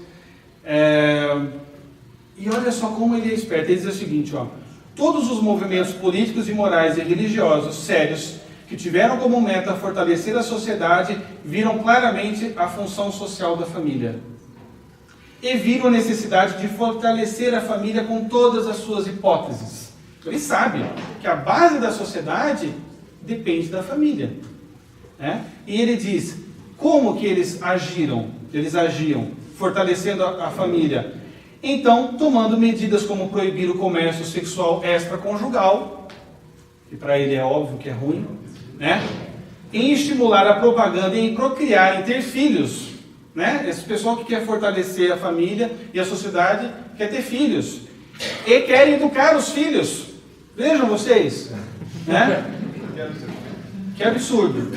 E olha só como ele é esperto, ele diz o seguinte, ó, todos os movimentos políticos e morais e religiosos sérios que tiveram como meta fortalecer a sociedade, viram claramente a função social da família. E viram a necessidade de fortalecer a família com todas as suas hipóteses. Ele sabe que a base da sociedade depende da família. Né? E ele diz, como que eles agiam, fortalecendo a família? Então, tomando medidas como proibir o comércio sexual extraconjugal, que para ele é óbvio que é ruim, né? Em estimular a propaganda e em procriar, em ter filhos, né? Esse pessoal que quer fortalecer a família e a sociedade quer ter filhos e quer educar os filhos. Vejam vocês, né? Que absurdo,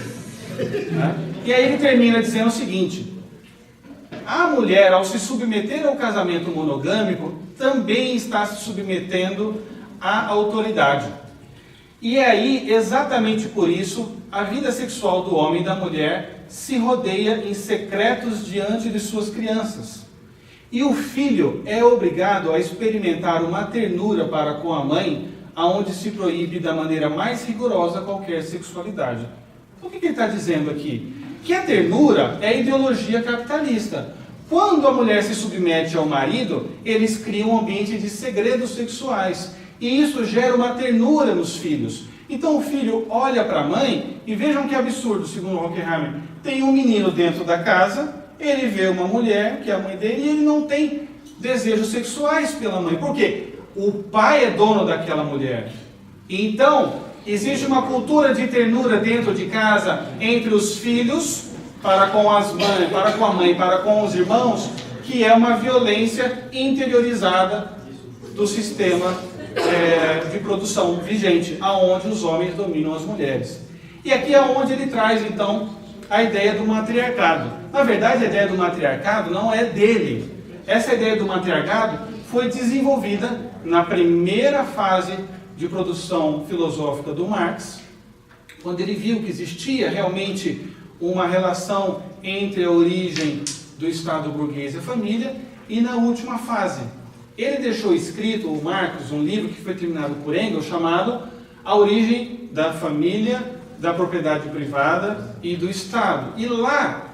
né? E aí ele termina dizendo o seguinte: a mulher, ao se submeter ao casamento monogâmico, também está se submetendo à autoridade. E aí, exatamente por isso, a vida sexual do homem e da mulher se rodeia em secretos diante de suas crianças. E o filho é obrigado a experimentar uma ternura para com a mãe, aonde se proíbe da maneira mais rigorosa qualquer sexualidade. O que ele está dizendo aqui? Que a ternura é ideologia capitalista. Quando a mulher se submete ao marido, eles criam um ambiente de segredos sexuais. E isso gera uma ternura nos filhos. Então o filho olha para a mãe, e vejam que absurdo, segundo Horkheimer. Tem um menino dentro da casa, ele vê uma mulher, que é a mãe dele, e ele não tem desejos sexuais pela mãe. Por quê? O pai é dono daquela mulher. Então, existe uma cultura de ternura dentro de casa entre os filhos, para com as mães, para com a mãe, para com os irmãos, que é uma violência interiorizada do sistema de produção vigente, aonde os homens dominam as mulheres. E aqui é onde ele traz, então, a ideia do matriarcado. Na verdade, a ideia do matriarcado não é dele. Essa ideia do matriarcado foi desenvolvida na primeira fase de produção filosófica do Marx, quando ele viu que existia realmente uma relação entre a origem do Estado burguês e a família, e na última fase. Ele deixou escrito, o Marx, um livro que foi terminado por Engels, chamado A Origem da Família, da Propriedade Privada e do Estado. E lá,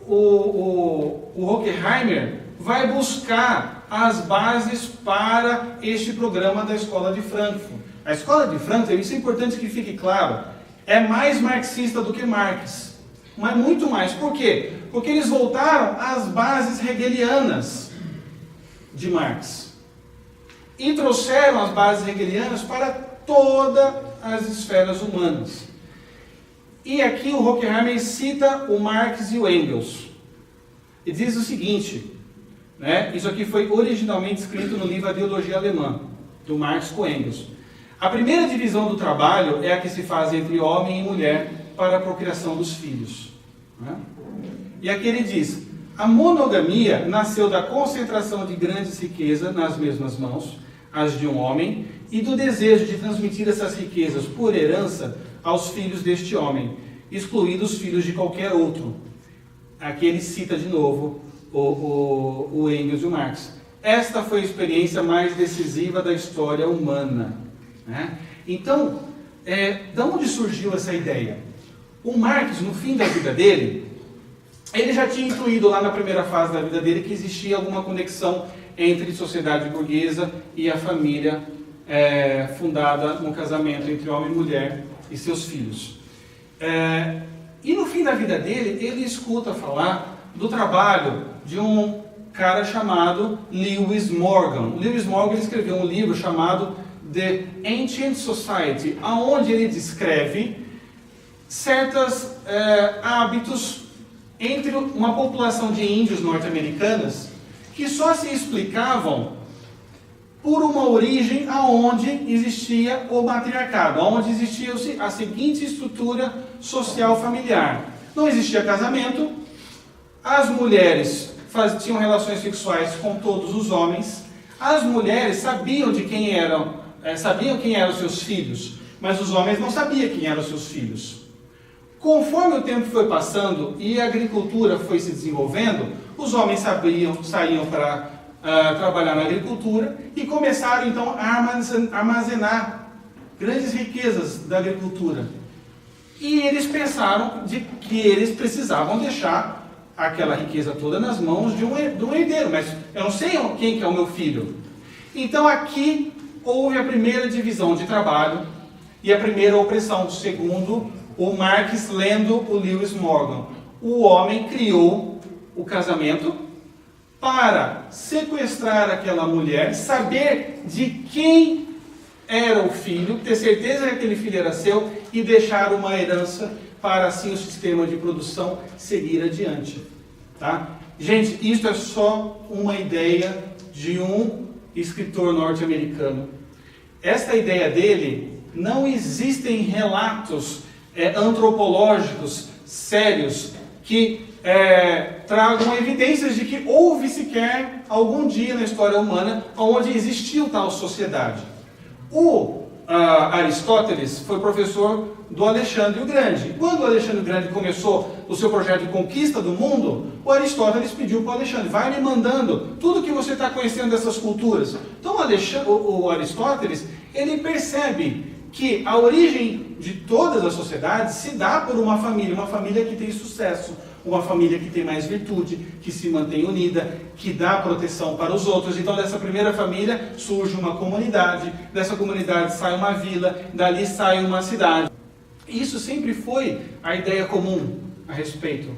o Horkheimer vai buscar as bases para este programa da Escola de Frankfurt. A Escola de Frankfurt, isso é importante que fique claro, é mais marxista do que Marx. Mas muito mais. Por quê? Porque eles voltaram às bases hegelianas de Marx e trouxeram as bases hegelianas para todas as esferas humanas. E aqui o Horkheimer cita o Marx e o Engels e diz o seguinte, né? Isso aqui foi originalmente escrito no livro A Ideologia Alemã, do Marx com Engels. A primeira divisão do trabalho é a que se faz entre homem e mulher para a procriação dos filhos, né? E aqui ele diz: a monogamia nasceu da concentração de grandes riquezas nas mesmas mãos, as de um homem, e do desejo de transmitir essas riquezas por herança aos filhos deste homem, excluindo os filhos de qualquer outro. Aqui ele cita de novo o Engels e o Marx. Esta foi a experiência mais decisiva da história humana, né? Então, de onde surgiu essa ideia? O Marx, no fim da vida dele, ele já tinha incluído lá na primeira fase da vida dele que existia alguma conexão entre sociedade burguesa e a família fundada no casamento entre homem e mulher e seus filhos. E no fim da vida dele, ele escuta falar do trabalho de um cara chamado Lewis Morgan. Lewis Morgan escreveu um livro chamado The Ancient Society, onde ele descreve certos hábitos entre uma população de índios norte-americanas que só se explicavam por uma origem aonde existia o matriarcado, aonde existia a seguinte estrutura social familiar. Não existia casamento, as mulheres tinham relações sexuais com todos os homens, as mulheres sabiam quem eram seus filhos, mas os homens não sabiam quem eram seus filhos. Conforme o tempo foi passando e a agricultura foi se desenvolvendo, os homens saíam para trabalhar na agricultura e começaram então a armazenar grandes riquezas da agricultura. E eles pensaram que eles precisavam deixar aquela riqueza toda nas mãos de um herdeiro, mas eu não sei quem que é o meu filho. Então aqui houve a primeira divisão de trabalho e a primeira opressão, segundo o Marx lendo o Lewis Morgan. O homem criou o casamento para sequestrar aquela mulher, saber de quem era o filho, ter certeza que aquele filho era seu e deixar uma herança para assim o sistema de produção seguir adiante. Tá? Gente, isso é só uma ideia de um escritor norte-americano. Esta ideia dele, não existem relatos antropológicos sérios que tragam evidências de que houve sequer algum dia na história humana onde existiu tal sociedade. O Aristóteles foi professor do Alexandre o Grande. Quando o Alexandre o Grande começou o seu projeto de conquista do mundo, o Aristóteles pediu para o Alexandre: vai me mandando tudo que você está conhecendo dessas culturas. Então o Aristóteles, ele percebe que a origem de todas as sociedades se dá por uma família que tem sucesso, uma família que tem mais virtude, que se mantém unida, que dá proteção para os outros. Então dessa primeira família surge uma comunidade, dessa comunidade sai uma vila, dali sai uma cidade. Isso sempre foi a ideia comum a respeito,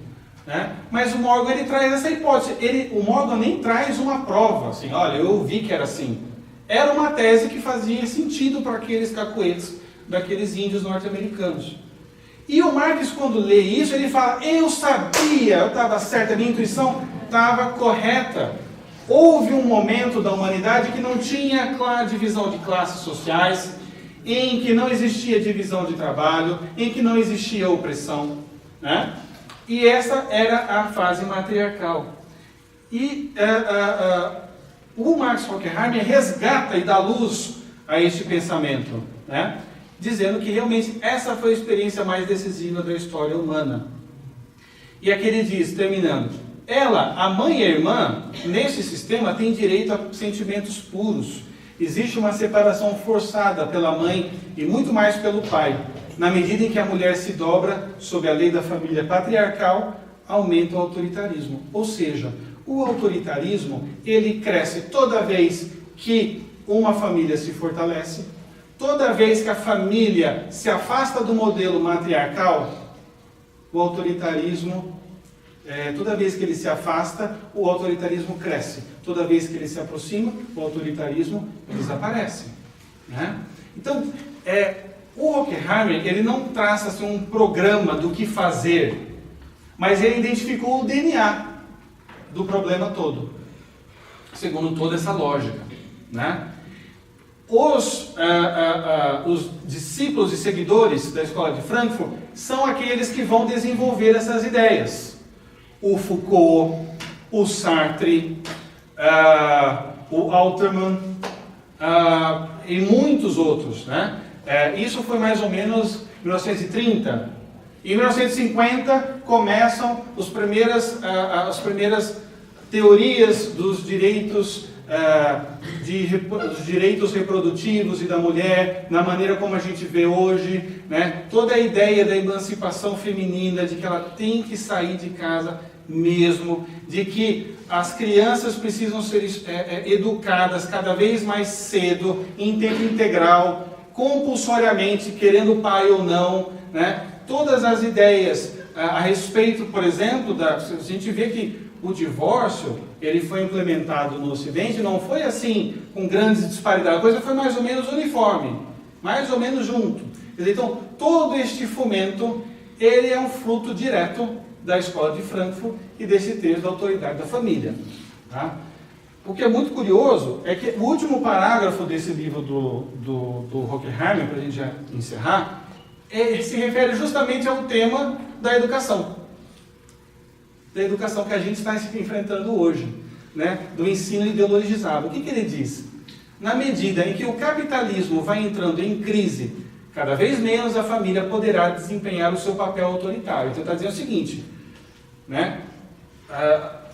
né? Mas o Morgan, ele traz essa hipótese. O Morgan nem traz uma prova, assim, olha, eu vi que era assim. Era uma tese que fazia sentido para aqueles cacuetes daqueles índios norte-americanos. E o Marx, quando lê isso, ele fala: eu sabia, eu estava certo, a minha intuição estava correta. Houve um momento da humanidade que não tinha clara divisão de classes sociais, em que não existia divisão de trabalho, em que não existia opressão, né? E essa era a fase matriarcal. E o Max Horkheimer resgata e dá luz a este pensamento, né? Dizendo que realmente essa foi a experiência mais decisiva da história humana. E aqui ele diz, terminando: ela, a mãe e a irmã, nesse sistema, tem direito a sentimentos puros. Existe uma separação forçada pela mãe e muito mais pelo pai. Na medida em que a mulher se dobra sob a lei da família patriarcal, aumenta o autoritarismo. Ou seja, o autoritarismo, ele cresce toda vez que uma família se fortalece, toda vez que a família se afasta do modelo matriarcal, o autoritarismo, toda vez que ele se afasta, o autoritarismo cresce. Toda vez que ele se aproxima, o autoritarismo desaparece, né? Então, o Horkheimer, ele não traça assim, um programa do que fazer, mas ele identificou o DNA do problema todo, segundo toda essa lógica, né? Os discípulos e seguidores da Escola de Frankfurt são aqueles que vão desenvolver essas ideias. O Foucault, o Sartre, o Alterman e muitos outros, né? Isso foi mais ou menos 1930. Em 1950 começam as primeiras teorias dos direitos reprodutivos e da mulher, na maneira como a gente vê hoje, né? Toda a ideia da emancipação feminina, de que ela tem que sair de casa mesmo, de que as crianças precisam ser educadas cada vez mais cedo, em tempo integral, compulsoriamente, querendo o pai ou não, né? Todas as ideias a respeito, por exemplo, a gente vê que o divórcio, ele foi implementado no Ocidente, não foi assim, com grandes disparidades, a coisa foi mais ou menos uniforme, mais ou menos junto. Quer dizer, então, todo este fomento, ele é um fruto direto da escola de Frankfurt e desse texto da autoridade da família. Tá? O que é muito curioso é que o último parágrafo desse livro do Horkheimer, para a gente já encerrar, se refere justamente ao tema da educação. Da educação que a gente está enfrentando hoje, né? Do ensino ideologizado. O que ele diz? Na medida em que o capitalismo vai entrando em crise, cada vez menos a família poderá desempenhar o seu papel autoritário. Então, está dizendo o seguinte, né?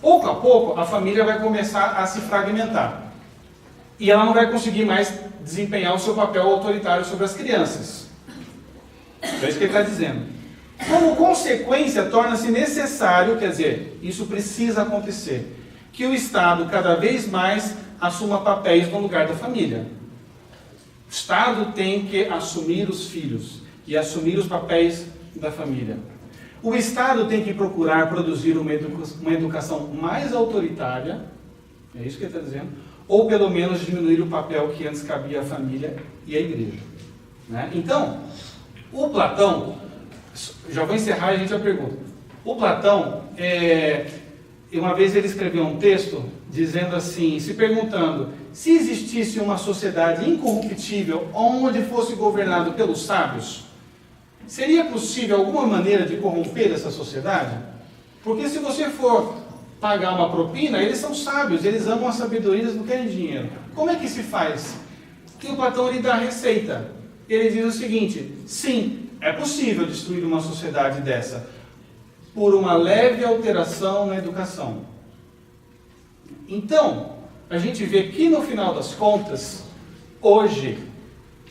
Pouco a pouco, a família vai começar a se fragmentar. E ela não vai conseguir mais desempenhar o seu papel autoritário sobre as crianças. É isso que ele está dizendo. Como consequência, torna-se necessário, quer dizer, isso precisa acontecer, que o Estado cada vez mais assuma papéis no lugar da família. O Estado tem que assumir os filhos e assumir os papéis da família. O Estado tem que procurar produzir uma educação mais autoritária, é isso que ele está dizendo, ou pelo menos diminuir o papel que antes cabia à família e à igreja. Né? Então, o Platão, já vou encerrar e a gente já pergunta. O Platão, uma vez ele escreveu um texto dizendo assim, se perguntando, se existisse uma sociedade incorruptível onde fosse governado pelos sábios, seria possível alguma maneira de corromper essa sociedade? Porque se você for pagar uma propina, eles são sábios, eles amam a sabedoria, eles não querem dinheiro. Como é que se faz? Que o Platão ele dá a receita. Ele diz o seguinte, sim, é possível destruir uma sociedade dessa por uma leve alteração na educação. Então, a gente vê que no final das contas, hoje,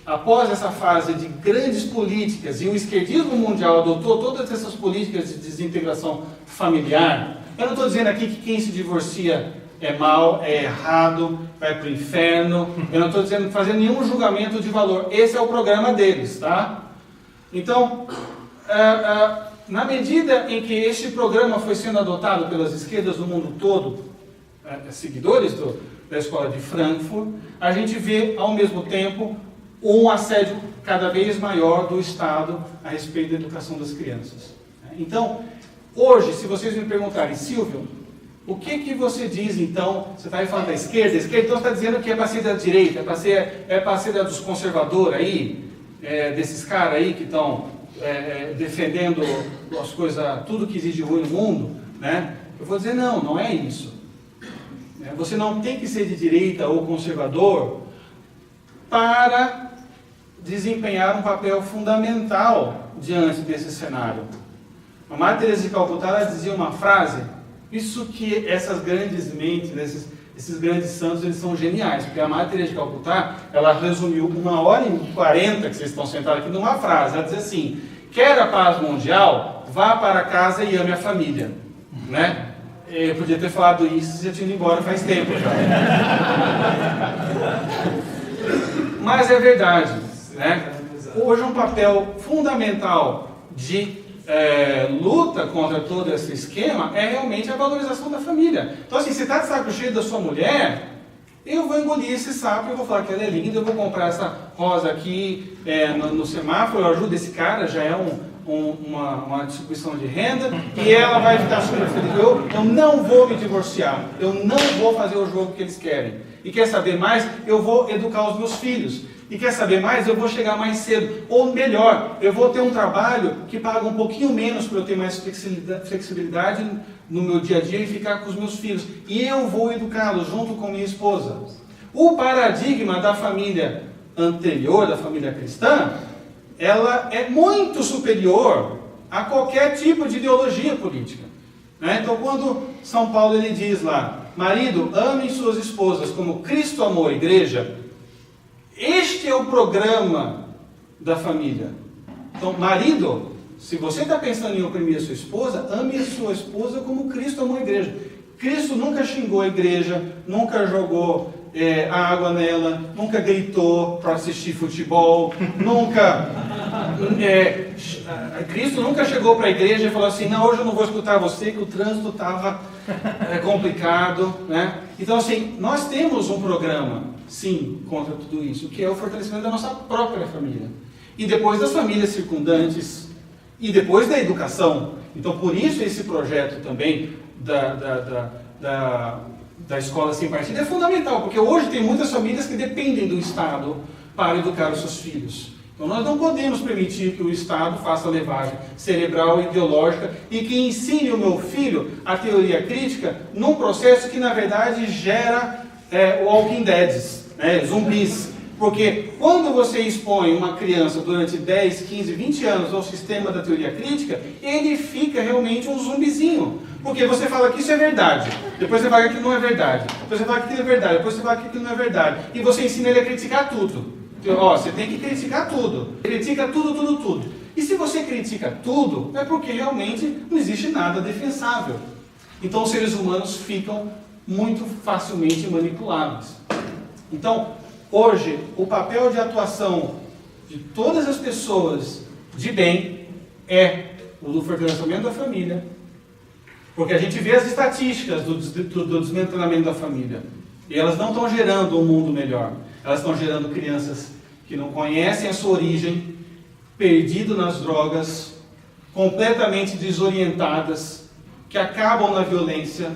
após essa fase de grandes políticas, e o esquerdismo mundial adotou todas essas políticas de desintegração familiar, eu não estou dizendo aqui que quem se divorcia é mal, é errado, vai para o inferno, eu não estou fazendo nenhum julgamento de valor, esse é o programa deles, tá? Então, na medida em que este programa foi sendo adotado pelas esquerdas do mundo todo, seguidores da escola de Frankfurt, a gente vê, ao mesmo tempo, um assédio cada vez maior do Estado a respeito da educação das crianças. Então, hoje, se vocês me perguntarem, Silvio, o que você diz então? Você está aí falando da esquerda, então você está dizendo que é para ser da direita, é para ser da dos conservadores aí, desses caras aí que estão defendendo as coisas, tudo que existe de ruim no mundo, né? Eu vou dizer, não é isso. Você não tem que ser de direita ou conservador para desempenhar um papel fundamental diante desse cenário. A Madre Teresa de Calcutá ela dizia uma frase, isso que essas grandes mentes, esses grandes santos, eles são geniais, porque a Madre Teresa de Calcutá, ela resumiu 1h40 que vocês estão sentados aqui numa frase, ela diz assim, quer a paz mundial, vá para casa e ame a família, né? Eu podia ter falado isso e já tinha ido embora faz tempo já. Mas é verdade, né? Hoje um papel fundamental de luta contra todo esse esquema é realmente a valorização da família. Então assim, você está de saco cheio da sua mulher, eu vou engolir esse sapo, eu vou falar que ela é linda, eu vou comprar essa rosa aqui no semáforo, eu ajudo esse cara, já é uma distribuição de renda, e ela vai ficar super feliz. Eu não vou me divorciar, eu não vou fazer o jogo que eles querem. E quer saber mais? Eu vou educar os meus filhos. E quer saber mais? Eu vou chegar mais cedo. Ou melhor, eu vou ter um trabalho que paga um pouquinho menos para eu ter mais flexibilidade no meu dia a dia e ficar com os meus filhos. E eu vou educá-los junto com minha esposa. O paradigma da família anterior, da família cristã, ela é muito superior a qualquer tipo de ideologia política. Né? Então, quando São Paulo ele diz lá, marido, amem suas esposas como Cristo amou a igreja, este é o programa da família. Então, marido, se você está pensando em oprimir a sua esposa, ame a sua esposa como Cristo amou a igreja. Cristo nunca xingou a igreja, nunca jogou a água nela, nunca gritou para assistir futebol, nunca Cristo nunca chegou para a igreja e falou assim, não, hoje eu não vou escutar você, que o trânsito estava complicado, né? Então, assim, nós temos um programa, sim, contra tudo isso, que é o fortalecimento da nossa própria família. E depois das famílias circundantes, e depois da educação. Então, por isso, esse projeto também da escola sem partido é fundamental, porque hoje tem muitas famílias que dependem do Estado para educar os seus filhos. Então nós não podemos permitir que o Estado faça lavagem cerebral e ideológica e que ensine o meu filho a teoria crítica num processo que na verdade gera Walking Deads, né, zumbis. Porque quando você expõe uma criança durante 10, 15, 20 anos ao sistema da teoria crítica, ele fica realmente um zumbizinho. Porque você fala que isso é verdade, depois você fala que aquilo não é verdade, depois você fala que aquilo é verdade, depois você fala que aquilo não é verdade. E você ensina ele a criticar tudo. Ó, você tem que criticar tudo. Critica tudo, tudo, tudo. E se você critica tudo, é porque realmente não existe nada defensável. Então os seres humanos ficam muito facilmente manipuláveis. Então, hoje, o papel de atuação de todas as pessoas de bem é o do fortalecimento da família. Porque a gente vê as estatísticas do desmantelamento da família. E elas não estão gerando um mundo melhor. Elas estão gerando crianças que não conhecem a sua origem, perdidas nas drogas, completamente desorientadas, que acabam na violência.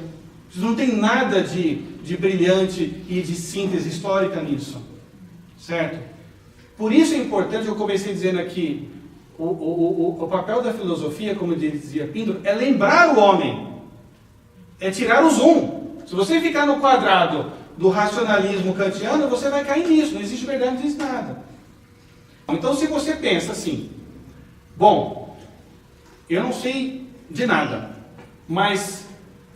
Não tem nada de brilhante e de síntese histórica nisso. Certo? Por isso é importante, eu comecei dizendo aqui, o papel da filosofia, como dizia Pindaro, é lembrar o homem. É tirar o zoom. Se você ficar no quadrado do racionalismo kantiano, você vai cair nisso. Não existe verdade, não existe nada. Então, se você pensa assim, bom, eu não sei de nada, mas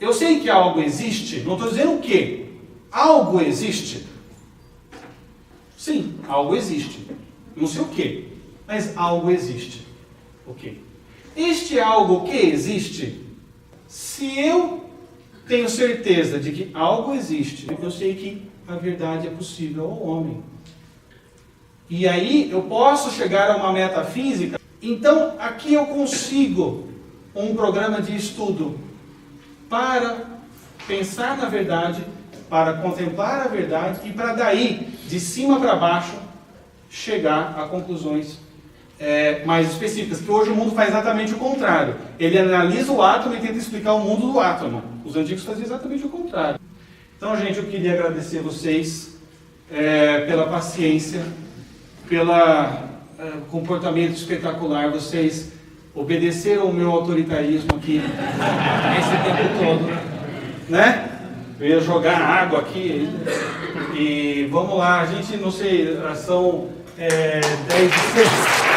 eu sei que algo existe, não estou dizendo o quê? Algo existe. Sim, algo existe. Não sei o quê, mas algo existe. Ok. Este algo que existe, se eu tenho certeza de que algo existe, eu sei que a verdade é possível ao homem. E aí eu posso chegar a uma metafísica. Então, aqui eu consigo um programa de estudo para pensar na verdade, para contemplar a verdade e para daí, de cima para baixo, chegar a conclusões mais específicas, que hoje o mundo faz exatamente o contrário. Ele analisa o átomo e tenta explicar o mundo do átomo. Os antigos faziam exatamente o contrário. Então, gente, eu queria agradecer vocês pela paciência, pelo comportamento espetacular. Vocês obedeceram o meu autoritarismo aqui esse tempo todo, né? Eu ia jogar água aqui e vamos lá, a gente, não sei, são 10h06.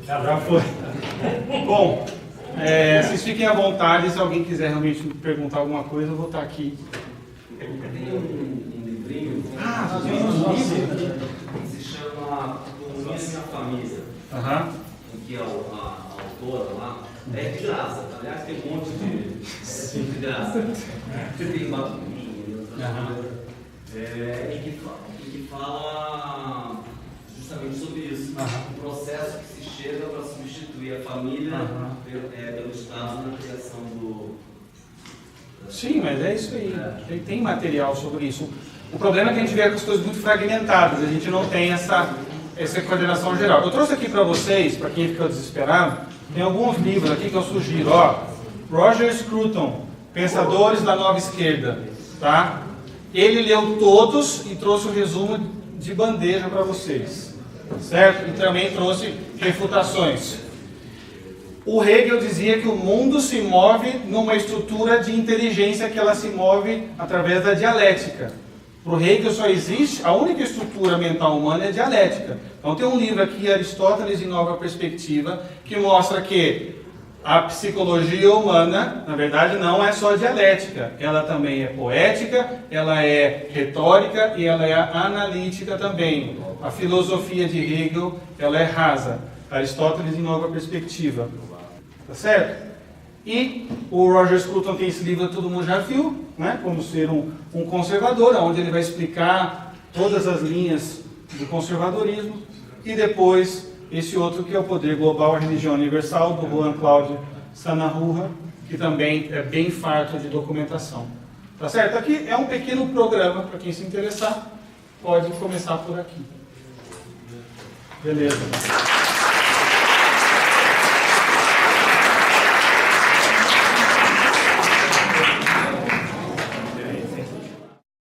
Já foi. Bom, vocês fiquem à vontade, se alguém quiser realmente perguntar alguma coisa, eu vou estar aqui. Tem um livrinho que se chama Comunismo na Família, em que a autora lá é de graça, aliás tem um monte de graça, tem Batuquinha e outras coisas, em que fala justamente sobre isso, o processo que se chega para substituir a família pelo Estado na criação do... Sim, mas é isso aí. Tem material sobre isso. O problema é que a gente vê as coisas muito fragmentadas, a gente não tem essa coordenação geral. Eu trouxe aqui para vocês, para quem ficou desesperado, tem alguns livros aqui que eu sugiro. Roger Scruton, Pensadores da Nova Esquerda. Tá? Ele leu todos e trouxe o resumo de bandeja para vocês. Certo? E também trouxe refutações. O Hegel dizia que o mundo se move numa estrutura de inteligência que ela se move através da dialética. Para o Hegel só existe, a única estrutura mental humana é a dialética. Então tem um livro aqui, Aristóteles em Nova Perspectiva, que mostra que A psicologia humana, na verdade, não é só dialética. Ela também é poética, ela é retórica e ela é analítica também. A filosofia de Hegel, ela é rasa. Aristóteles em nova perspectiva. Tá certo? E o Roger Scruton tem esse livro que todo mundo já viu, né? Como ser um conservador, onde ele vai explicar todas as linhas do conservadorismo. E depois, esse outro que é o Poder Global, a Religião Universal, do Juan Cláudio Sanahurra, que também é bem farto de documentação. Tá certo? Aqui é um pequeno programa, para quem se interessar, pode começar por aqui. Beleza.